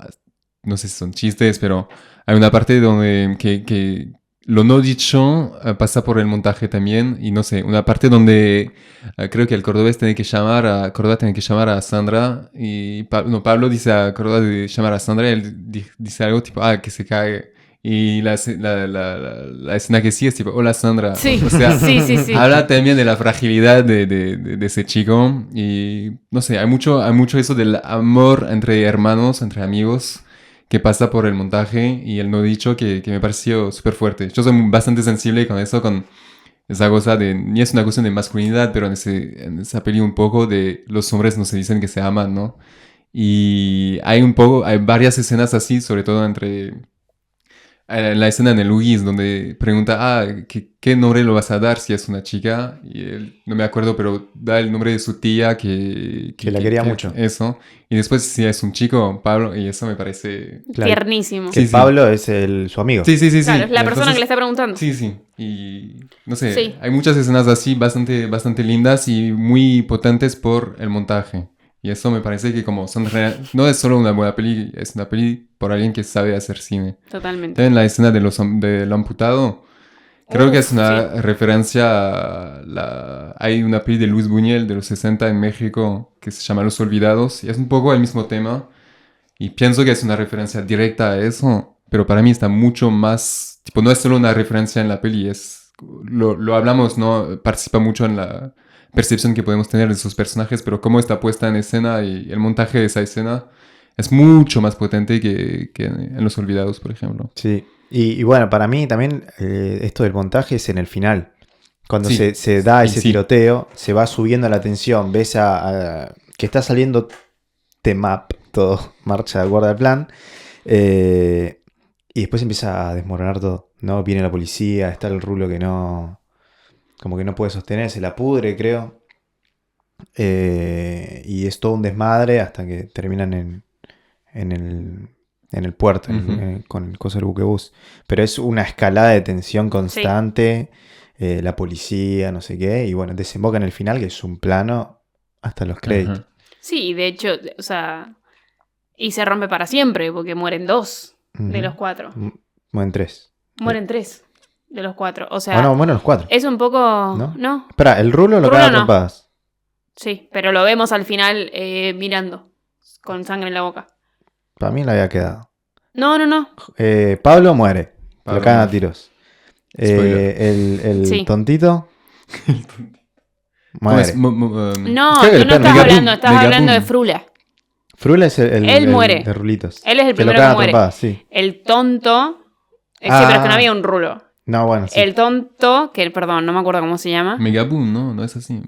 no sé si son chistes, pero hay una parte donde que lo no dicho pasa por el montaje también, y no sé, una parte donde creo que el cordobés Córdoba tiene que llamar a Sandra, y Pablo dice a Córdoba de llamar a Sandra, y él dice algo tipo, que se cae. Y la escena que sigue es tipo, hola Sandra. Sí, O sea, sí. habla también de la fragilidad de ese chico. Y no sé, hay mucho eso del amor entre hermanos, entre amigos, que pasa por el montaje y el no dicho que me pareció súper fuerte. Yo soy bastante sensible con eso, con esa cosa ni es una cuestión de masculinidad, pero en esa peli un poco de los hombres no se dicen que se aman, ¿no? Y hay varias escenas así, sobre todo en la escena en el UGIS, donde pregunta, ¿qué nombre lo vas a dar si es una chica? Y él, no me acuerdo, pero da el nombre de su tía Que la quería mucho. Eso. Y después si es un chico, Pablo, y eso me parece... Claro. Tiernísimo. Que Sí, sí. Pablo es su amigo. Sí. Claro, es la persona Entonces, que le está preguntando. Sí. Y no sé, Sí. hay muchas escenas así bastante lindas y muy potentes por el montaje. Y eso me parece que como no es solo una buena peli, es una peli por alguien que sabe hacer cine. Totalmente. También la escena del amputado, creo que es una Sí. referencia hay una peli de Luis Buñuel de los 60 en México que se llama Los Olvidados, y es un poco el mismo tema. Y pienso que es una referencia directa a eso, pero para mí está mucho más... Tipo, no es solo una referencia en la peli, lo hablamos, ¿no? Participa mucho en la percepción que podemos tener de sus personajes, pero cómo está puesta en escena y el montaje de esa escena es mucho más potente que en Los Olvidados, por ejemplo. Sí. Y bueno, para mí también esto del montaje es en el final. Cuando Sí. se da Y ese sí. tiroteo, se va subiendo la tensión, ves que está saliendo temap, todo marcha de acuerdo al plan, y después empieza a desmoronar todo, ¿no? Viene la policía, está el rulo que no, como que no puede sostener, se la pudre, creo, y es todo un desmadre hasta que terminan en el puerto, Ujú. con el coso del buquebús. Pero es una escalada de tensión constante, la policía, no sé qué, y bueno, desemboca en el final, que es un plano hasta los créditos. Ajá. Sí, de hecho, o sea, y se rompe para siempre, porque mueren 2 de Ujú. los 4. Mueren 3. Mueren 3 de los 4. O sea, Bueno, los 4. es un poco... ¿No? ¿No? Espera, el rulo lo Rulo caga a no. trompadas. Sí, pero lo vemos al final mirando, con sangre en la boca. Para mí le había quedado. No. Pablo muere. Pablo Lo cagan a muere. tiros. Spoiler. El Sí. tontito ¿Cómo muere. es? No, Creo que tú le no pegan estás un hablando, estás Megaboom. hablando de Frula. Frula es Él muere. de rulitos. Él es el que lo primero cagan que a muere. trompadas, sí. El tonto... Sí, pero es que no había un rulo. No, bueno, sí. El tonto, que perdón, no me acuerdo cómo se llama. Megaboom, ¿no? No es así.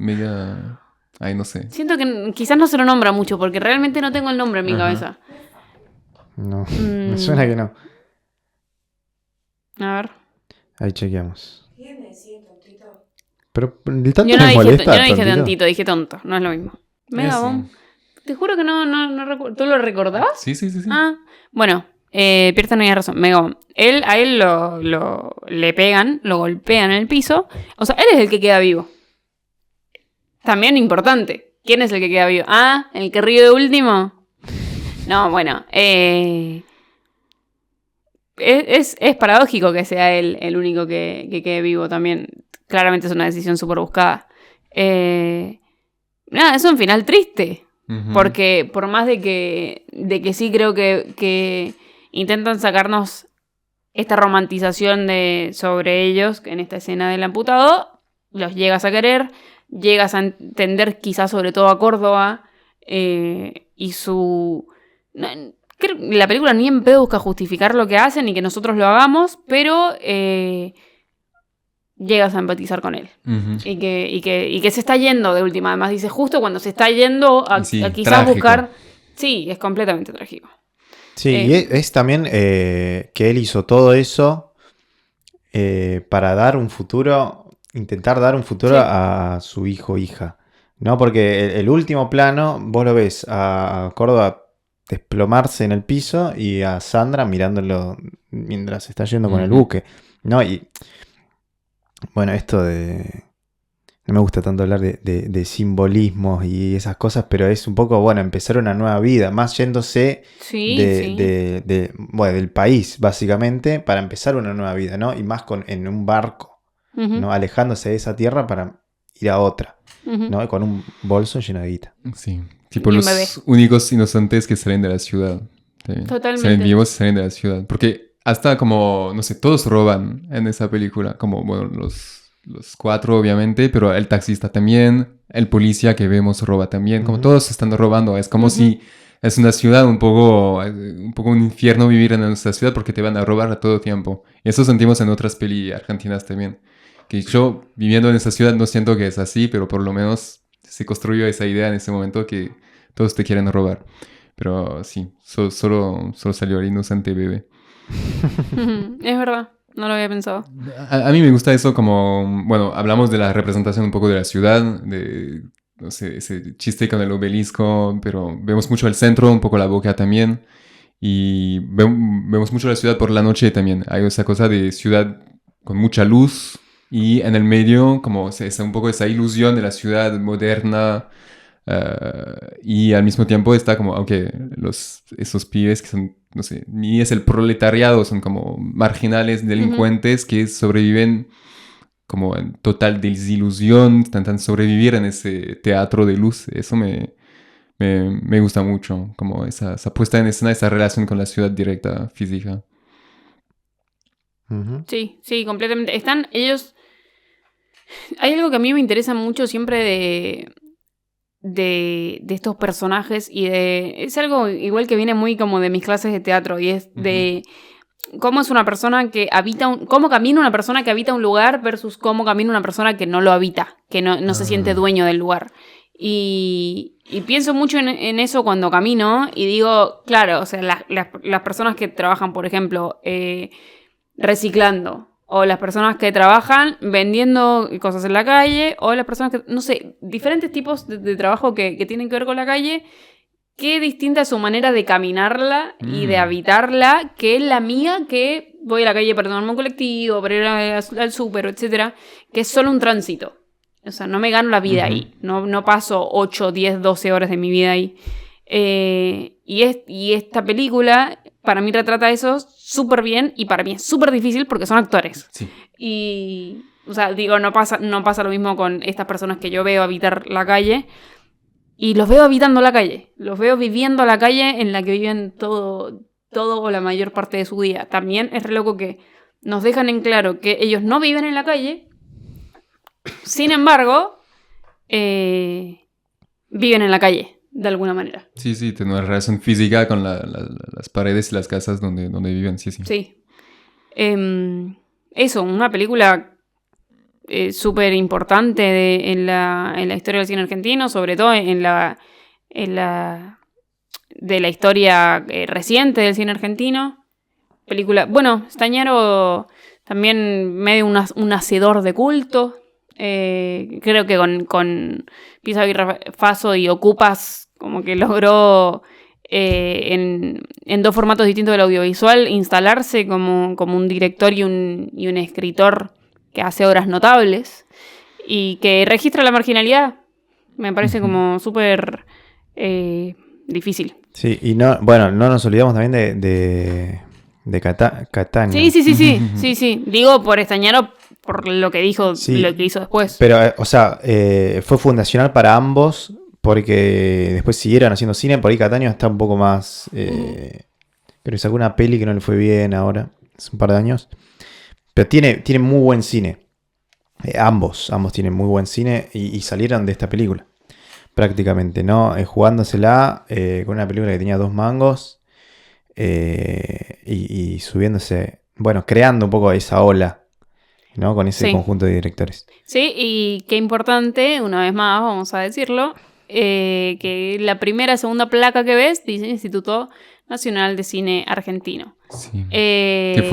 Ay, no sé. Siento que quizás no se lo nombra mucho, porque realmente no tengo el nombre en mi Ajá. cabeza. No, me suena que no. A ver. Ahí chequeamos. ¿Quién decía tontito? Pero el tanto Yo no me dije, molesta. yo no dije tontito. tantito, dije tonto. No es lo mismo. Megaboom. Te juro que no recuerdo. ¿Tú lo recordabas? Sí. Ah, bueno. Pierce no tenía razón. Megaboom. A él le pegan, lo golpean en el piso. O sea, él es el que queda vivo. También importante. ¿Quién es el que queda vivo? Ah, el que ríe de último. No, bueno. Es paradójico que sea él el único que quede vivo también. Claramente es una decisión súper buscada. Nada, es un final triste. Ujú. Porque por más de que sí creo que intentan sacarnos esta romantización sobre ellos, en esta escena del amputado, los llegas a querer, llegas a entender quizás sobre todo a Córdoba y su... la película ni en pedo busca justificar lo que hacen ni que nosotros lo hagamos, pero llegas a empatizar con él. Ujú. Y que se está yendo de última. Además dice, justo cuando se está yendo a Sí, quizás trágico. buscar... Sí, es completamente trágico. Sí, y es también que él hizo todo eso para dar un futuro, intentar dar un futuro Sí. a su hijo o hija, ¿no? Porque el último plano, vos lo ves a Córdoba desplomarse en el piso y a Sandra mirándolo mientras está yendo con el Ujú. buque, ¿no? Y bueno, esto de... No me gusta tanto hablar de simbolismos y esas cosas, pero es un poco, bueno, empezar una nueva vida, más yéndose Sí, sí. bueno, del país, básicamente, para empezar una nueva vida, ¿no? Y más en un barco, Ujú, ¿no? Alejándose de esa tierra para ir a otra, ujú. ¿no? Con un bolso lleno de guita. Sí, tipo Y un los bebé. únicos inocentes que salen de la ciudad. Sí. Totalmente. Salen vivos y salen de la ciudad. Porque hasta como, no sé, todos roban en esa película. Como, bueno, los 4 obviamente, pero el taxista también, el policía que vemos roba también. Como Ujú. todos están robando. Es como Ujú. si es una ciudad un poco un infierno vivir en nuestra ciudad porque te van a robar a todo tiempo. Y eso sentimos en otras peli argentinas también. Que yo, viviendo en esa ciudad, no siento que es así, pero por lo menos se construyó esa idea en ese momento que todos te quieren robar. Pero sí, solo salió el inocente bebé. Ujú, es verdad, no lo había pensado. A mí me gusta eso como, bueno, hablamos de la representación un poco de la ciudad, de, no sé, ese chiste con el obelisco, pero vemos mucho el centro, un poco la Boca también. Y vemos mucho la ciudad por la noche también. Hay esa cosa de ciudad con mucha luz y en el medio como un poco esa ilusión de la ciudad moderna y al mismo tiempo está como, aunque esos pibes que son, no sé, ni es el proletariado, son como marginales, delincuentes que sobreviven como en total desilusión, intentan sobrevivir en ese teatro de luz. Eso me gusta mucho, como esa puesta en escena, esa relación con la ciudad directa, física. Ujú. Sí, sí, completamente. Están ellos... Hay algo que a mí me interesa mucho siempre de estos personajes y es algo igual que viene muy como de mis clases de teatro y es de cómo es una persona que habita cómo camina una persona que habita un lugar versus cómo camina una persona que no lo habita, que no se siente dueño del lugar. Y pienso mucho en eso cuando camino y digo, claro, o sea, las personas que trabajan, por ejemplo, reciclando, o las personas que trabajan vendiendo cosas en la calle, o las personas que, no sé, diferentes tipos de trabajo que tienen que ver con la calle, qué distinta es su manera de caminarla y de habitarla, que es la mía, que voy a la calle para tomarme un colectivo, para ir al súper, etcétera, que es solo un tránsito. O sea, no me gano la vida ahí, no paso 8, 10, 12 horas de mi vida ahí. Y esta película para mí retrata eso súper bien y para mí es súper difícil porque son actores. Sí. Y, o sea, digo, no pasa lo mismo con estas personas que yo veo habitar la calle y los veo habitando la calle, los veo viviendo la calle en la que viven todo o la mayor parte de su día. También es re loco que nos dejan en claro que ellos no viven en la calle, sin embargo, viven en la calle. De alguna manera. Sí, tiene una relación física con las paredes y las casas donde viven, sí. Sí. Eso, una película súper importante en la historia del cine argentino, sobre todo de la historia reciente del cine argentino. Película, bueno, Stañaro también medio un hacedor de culto. Creo que con Piso Aguirre Faso y Ocupas como que logró en 2 formatos distintos del audiovisual instalarse como un director y un escritor que hace obras notables y que registra la marginalidad. Me parece como súper difícil. Sí, y no nos olvidamos también de Cataño. Sí. Digo por Stañaro por lo que dijo, Sí, lo que hizo después. Pero, o sea, fue fundacional para ambos porque después siguieron haciendo cine. Por ahí Cataño está un poco más... creo que sacó una peli que no le fue bien ahora, hace un par de años. Pero tiene muy buen cine. Ambos tienen muy buen cine y salieron de esta película. Prácticamente, ¿no? Jugándosela con una película que tenía 2 mangos y subiéndose, bueno, creando un poco esa ola, ¿no? Con ese conjunto de directores. Sí, y qué importante, una vez más, vamos a decirlo, que la segunda placa que ves dice Instituto Nacional de Cine Argentino. Sí. Que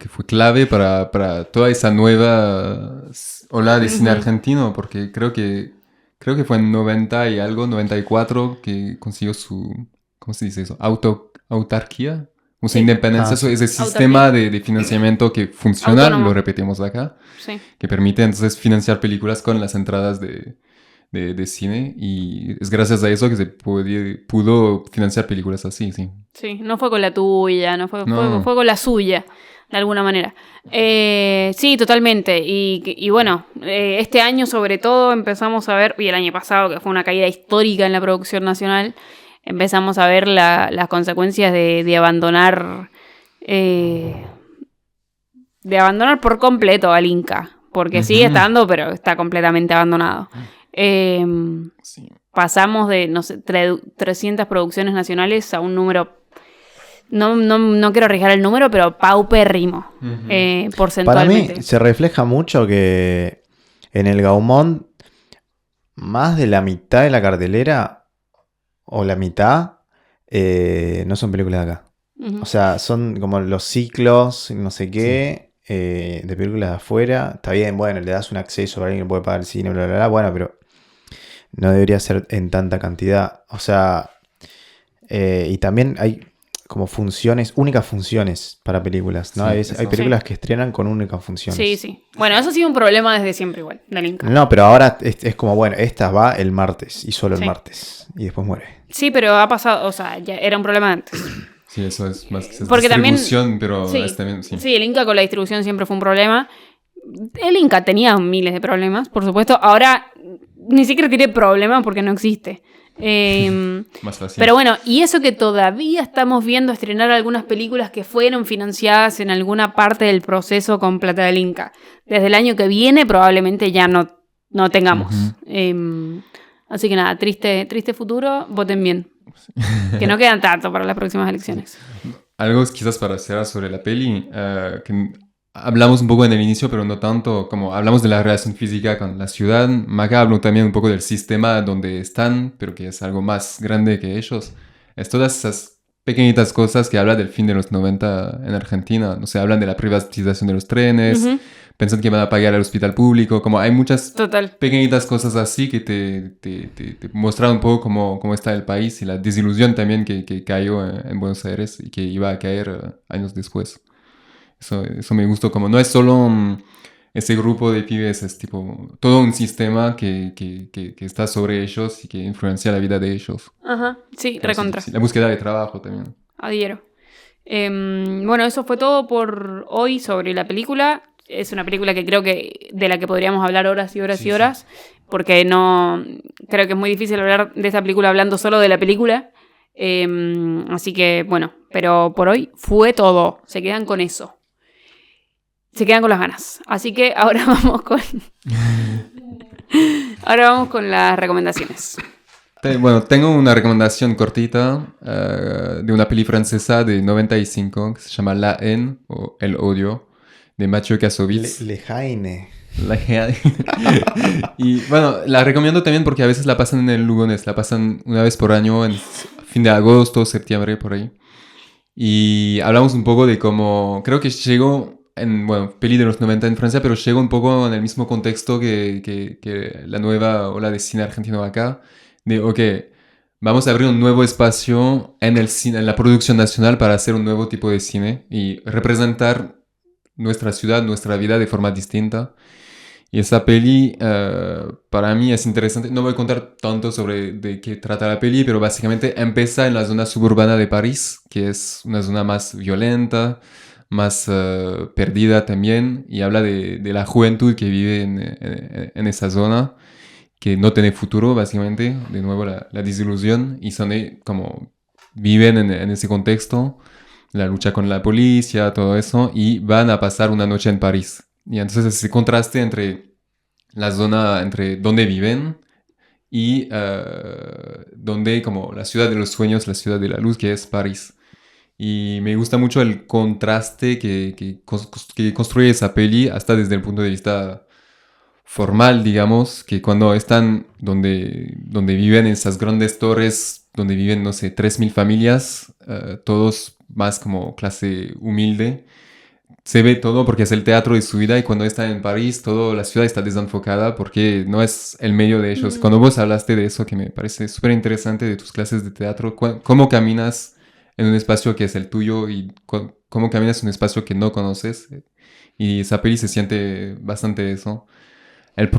fue clave para toda esa nueva ola de cine argentino, porque creo que fue en 90 y algo, 94, que consiguió su, ¿cómo se dice eso? Autarquía, o sea, independencia, sí. Ese sistema de financiamiento que funciona, Autónomo. Lo repetimos acá, que permite entonces financiar películas con las entradas de cine, y es gracias a eso que se pudo financiar películas así, sí. Sí, no fue con la tuya, fue con la suya, de alguna manera. Sí, totalmente. Y bueno, este año sobre todo empezamos a ver, y el año pasado, que fue una caída histórica en la producción nacional, empezamos a ver las consecuencias de abandonar por completo al Inca, porque sigue estando, pero está completamente abandonado. Pasamos de, no sé, 300 producciones nacionales a un número, no quiero arriesgar el número, pero paupérrimo, porcentualmente. Para mí se refleja mucho que en el Gaumont más de la mitad de la cartelera, o la mitad, no son películas de acá. O sea, son como los ciclos, no sé qué, de películas de afuera. Está bien, bueno, le das un acceso a alguien que puede pagar el cine, bla, bla, bla, bueno, pero no debería ser en tanta cantidad. O sea, y también hay como únicas funciones para películas, ¿no? Hay películas que estrenan con únicas funciones. Sí. Bueno, eso ha sido un problema desde siempre igual, del Inca. No, pero ahora es como, bueno, esta va el martes y solo el martes. Y después muere. Sí, pero ha pasado, o sea, ya era un problema antes. Sí, eso es más que porque distribución, también, pero también, sí, el Inca con la distribución siempre fue un problema. El Inca tenía miles de problemas, por supuesto. Ahora ni siquiera tiene problemas porque no existe. Más fácil. Pero bueno, y eso que todavía estamos viendo estrenar algunas películas que fueron financiadas en alguna parte del proceso con plata del Inca. Desde el año que viene probablemente ya no tengamos. Así que nada, triste futuro, voten bien. Que no quedan tanto para las próximas elecciones. Algo quizás para cerrar sobre la peli, que hablamos un poco en el inicio, pero no tanto, como hablamos de la relación física con la ciudad. Acá hablo también un poco del sistema donde están, pero que es algo más grande que ellos. Es todas esas pequeñitas cosas que hablan del fin de los 90 en Argentina. No sé, hablan de la privatización de los trenes, piensan que van a pagar al hospital público, como hay muchas pequeñitas cosas así que te muestran un poco cómo está el país, y la desilusión también que cayó en Buenos Aires y que iba a caer años después. Eso me gustó, como no es solo ese grupo de pibes, es tipo todo un sistema que está sobre ellos y que influencia la vida de ellos. Ajá, sí, recontra. Sí, la búsqueda de trabajo también. Adhiero. Bueno, eso fue todo por hoy sobre la película. Es una película que creo que de la que podríamos hablar horas y horas y horas, porque no creo que es muy difícil hablar de esta película hablando solo de la película. Así que, bueno, pero por hoy fue todo. Se quedan con eso. Se quedan con las ganas. Así que ahora vamos con las recomendaciones. Bueno, tengo una recomendación cortita de una peli francesa de 95 que se llama La Haine o El Odio, de Mathieu Kassovitz. Le Haine. Y bueno, la recomiendo también porque a veces la pasan en el Lugones, la pasan una vez por año, en fin de agosto, septiembre, por ahí. Y hablamos un poco de cómo, creo que llegó peli de los 90 en Francia, pero llegó un poco en el mismo contexto que la nueva ola de cine argentino acá, de, vamos a abrir un nuevo espacio en el cine, en la producción nacional, para hacer un nuevo tipo de cine y representar nuestra ciudad, nuestra vida de forma distinta. Y esa peli para mí es interesante. No voy a contar tanto sobre de qué trata la peli, pero básicamente empieza en la zona suburbana de París, que es una zona más violenta, más perdida también, y habla de la juventud que vive en esa zona, que no tiene futuro, básicamente, de nuevo la desilusión, y son como viven en ese contexto, la lucha con la policía, todo eso, y van a pasar una noche en París. Y entonces ese contraste entre la zona, entre donde viven y donde como la ciudad de los sueños, la ciudad de la luz, que es París. Y me gusta mucho el contraste que construye esa peli, hasta desde el punto de vista formal, digamos, que cuando están donde viven esas grandes torres, donde viven, no sé, 3.000 familias, todos más como clase humilde, se ve todo porque es el teatro de su vida, y cuando están en París, toda la ciudad está desenfocada porque no es el medio de ellos. Cuando vos hablaste de eso, que me parece súper interesante, de tus clases de teatro, cómo caminas en un espacio que es el tuyo y cómo caminas en un espacio que no conoces, y esa peli se siente bastante eso.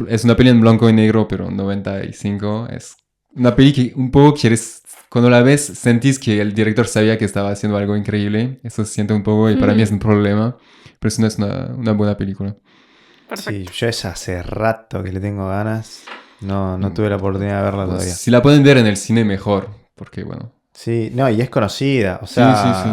Es una peli en blanco y negro, pero 95. Es una peli que un poco quieres, cuando la ves, sentís que el director sabía que estaba haciendo algo increíble. Eso se siente un poco, y para mí es un problema. Pero eso no es una buena película. Perfecto. Sí, yo es hace rato que le tengo ganas. No tuve la oportunidad de verla Pues, todavía. si la pueden ver en el cine, mejor. Porque, bueno. Sí, no, y es conocida. O Sí, sea, sí.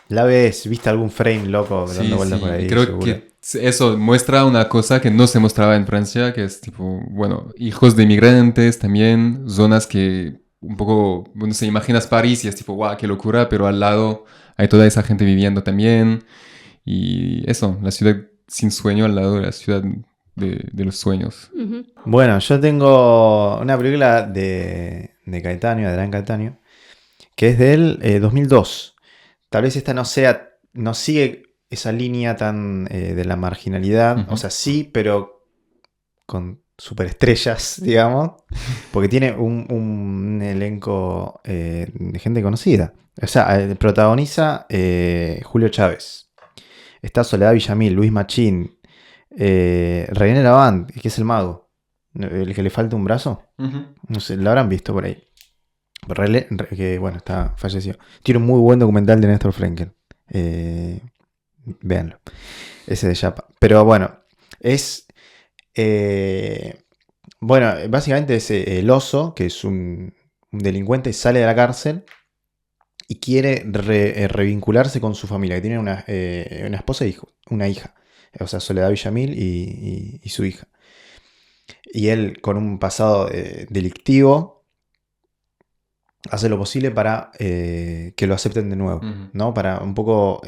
la ves, viste algún frame loco dando Sí, vueltas sí. por ahí. Creo seguro. que eso muestra una cosa que no se mostraba en Francia, que es tipo, bueno, hijos de inmigrantes también, zonas que un poco, bueno, se imaginas París y es tipo, guau, qué locura, pero al lado hay toda esa gente viviendo también. Y eso, la ciudad sin sueño al lado de la ciudad de los sueños. Ujú. Bueno, yo tengo una película de Caetano, Adrián Caetano, que es del 2002. Tal vez esta no sigue esa línea tan de la marginalidad. Ujú. O sea, sí, pero con superestrellas, digamos. Porque tiene un elenco de gente conocida. O sea, protagoniza Julio Chávez. Está Soledad Villamil, Luis Machín, René Lavand, que es el mago. El que le falta un brazo. No sé, lo habrán visto por ahí. Que bueno, está fallecido. Tiene un muy buen documental de Néstor Frenkel. Véanlo. Ese de Yapa. Pero bueno, es. Bueno, básicamente es el oso, que es un delincuente, sale de la cárcel y quiere revincularse con su familia, que tiene una esposa e una hija. O sea, Soledad Villamil y su hija. Y él, con un pasado delictivo, hace lo posible para que lo acepten de nuevo, ¿no? Para un poco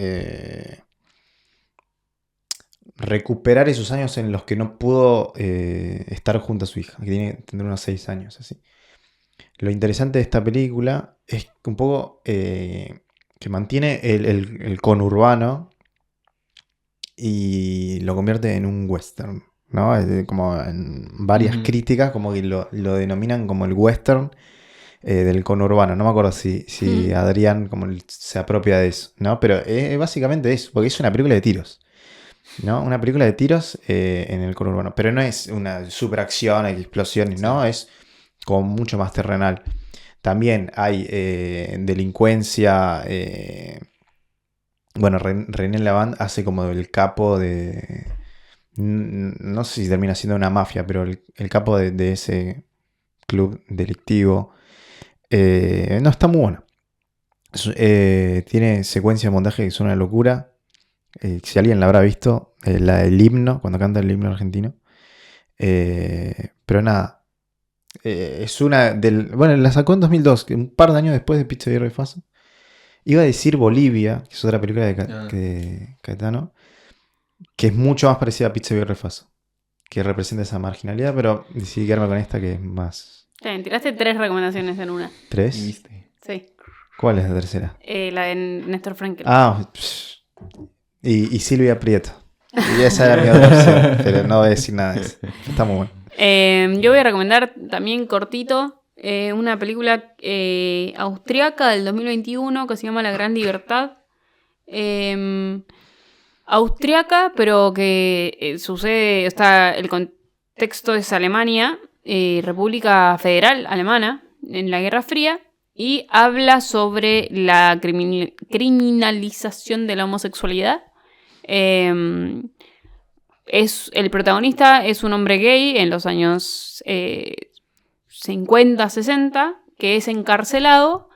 recuperar esos años en los que no pudo estar junto a su hija, que tendrá unos 6 años, así. Lo interesante de esta película es un poco que mantiene el conurbano y lo convierte en un western, ¿no? Como en varias críticas, como que lo denominan como el western del conurbano. No me acuerdo si Adrián como se apropia de eso, ¿no? Pero básicamente eso, porque es una película de tiros, ¿no? Una película de tiros en el conurbano. Pero no es una super acción, explosiones, ¿no? Es como mucho más terrenal. También hay delincuencia. Bueno, René Lavand hace como el capo de. No sé si termina siendo una mafia, pero el capo de ese club delictivo. No, está muy bueno. Tiene secuencia de montaje que es una locura. Si alguien la habrá visto, la del himno, cuando canta el himno argentino. Pero nada. Es una del. Bueno, la sacó en 2002, un par de años después de Pizza y Refaso. Iba a decir Bolivia, que es otra película de Caetano, que es mucho más parecida a Pizza y Refaso, que representa esa marginalidad, pero decidí quedarme con esta que es más. Tiraste 3 recomendaciones en una. ¿3? ¿Viste? Sí. ¿Cuál es la tercera? La de Néstor Frankel. Y Silvia Prieto. Y esa era mi otra opción, pero no voy a decir nada de eso. Está muy bueno. Yo voy a recomendar también cortito una película austriaca del 2021 que se llama La Gran Libertad. Austriaca, pero que sucede, el contexto es Alemania, República Federal Alemana, en la Guerra Fría, y habla sobre la criminalización de la homosexualidad. El protagonista es un hombre gay en los años 50, 60, que es encarcelado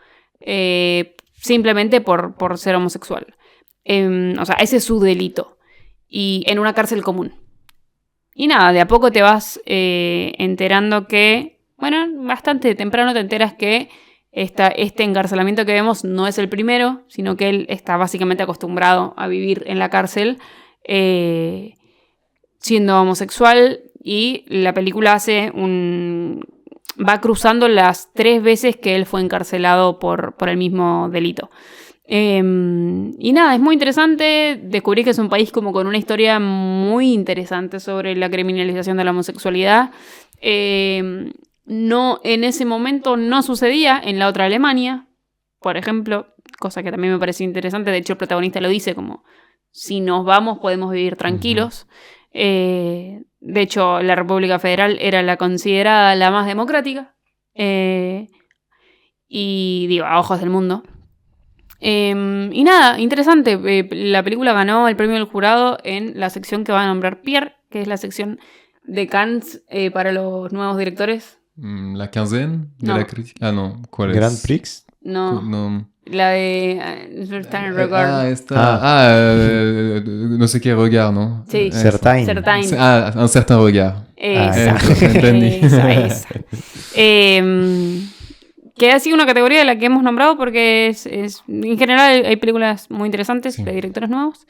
simplemente por ser homosexual. O sea, ese es su delito. Y en una cárcel común. Y nada, de a poco te vas enterando que, bueno, bastante temprano te enteras que este encarcelamiento que vemos no es el primero, sino que él está básicamente acostumbrado a vivir en la cárcel siendo homosexual, y la película va cruzando las 3 veces que él fue encarcelado por el mismo delito. Y nada, es muy interesante descubrir que es un país como con una historia muy interesante sobre la criminalización de la homosexualidad. No, en ese momento no sucedía en la otra Alemania, por ejemplo, cosa que también me parece interesante. De hecho, el protagonista lo dice como, si nos vamos podemos vivir tranquilos. De hecho, la República Federal era la considerada la más democrática, y digo, a ojos del mundo. Y nada, interesante. La película ganó el premio del jurado en la sección que va a nombrar Pierre, que es la sección de Cannes para los nuevos directores. La quinzaine de No. la crítica. Ah, no. ¿Cuál es? Grand Prix. No, No. la de Regard. No sé qué regard, ¿no? Sí. Certain. Certain. Un certain regard. Esa. Entendí. Esa. Que ha sido una categoría de la que hemos nombrado porque en general hay películas muy interesantes de directores nuevos.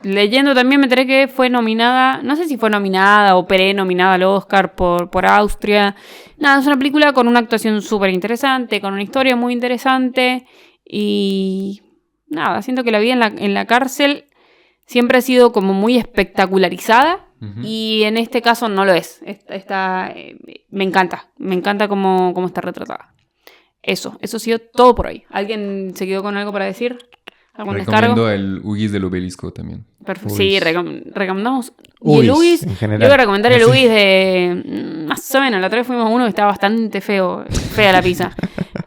Leyendo también me enteré que fue nominada, no sé si fue nominada o pre-nominada al Oscar por Austria. Nada, es una película con una actuación súper interesante, con una historia muy interesante, y nada, siento que la vida en la cárcel siempre ha sido como muy espectacularizada. Y en este caso no lo es. Me encanta cómo está retratada. Eso ha sido todo por hoy. ¿Alguien se quedó con algo para decir? ¿Algún Recomiendo descargo? el Huggies del Obelisco también. Perfecto. Huggies. Sí, recomendamos. Y el Huggies, en yo general. voy a recomendar el Huggies de más o menos. La otra vez fuimos a uno que estaba bastante fea la pizza.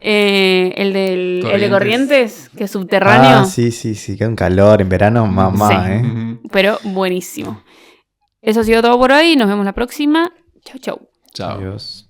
El de Corrientes, que es subterráneo. Sí, queda un calor en verano, mamá, Sí. Pero buenísimo. Eso ha sido todo por hoy. Nos vemos la próxima. Chau, chau. Chao. Adiós.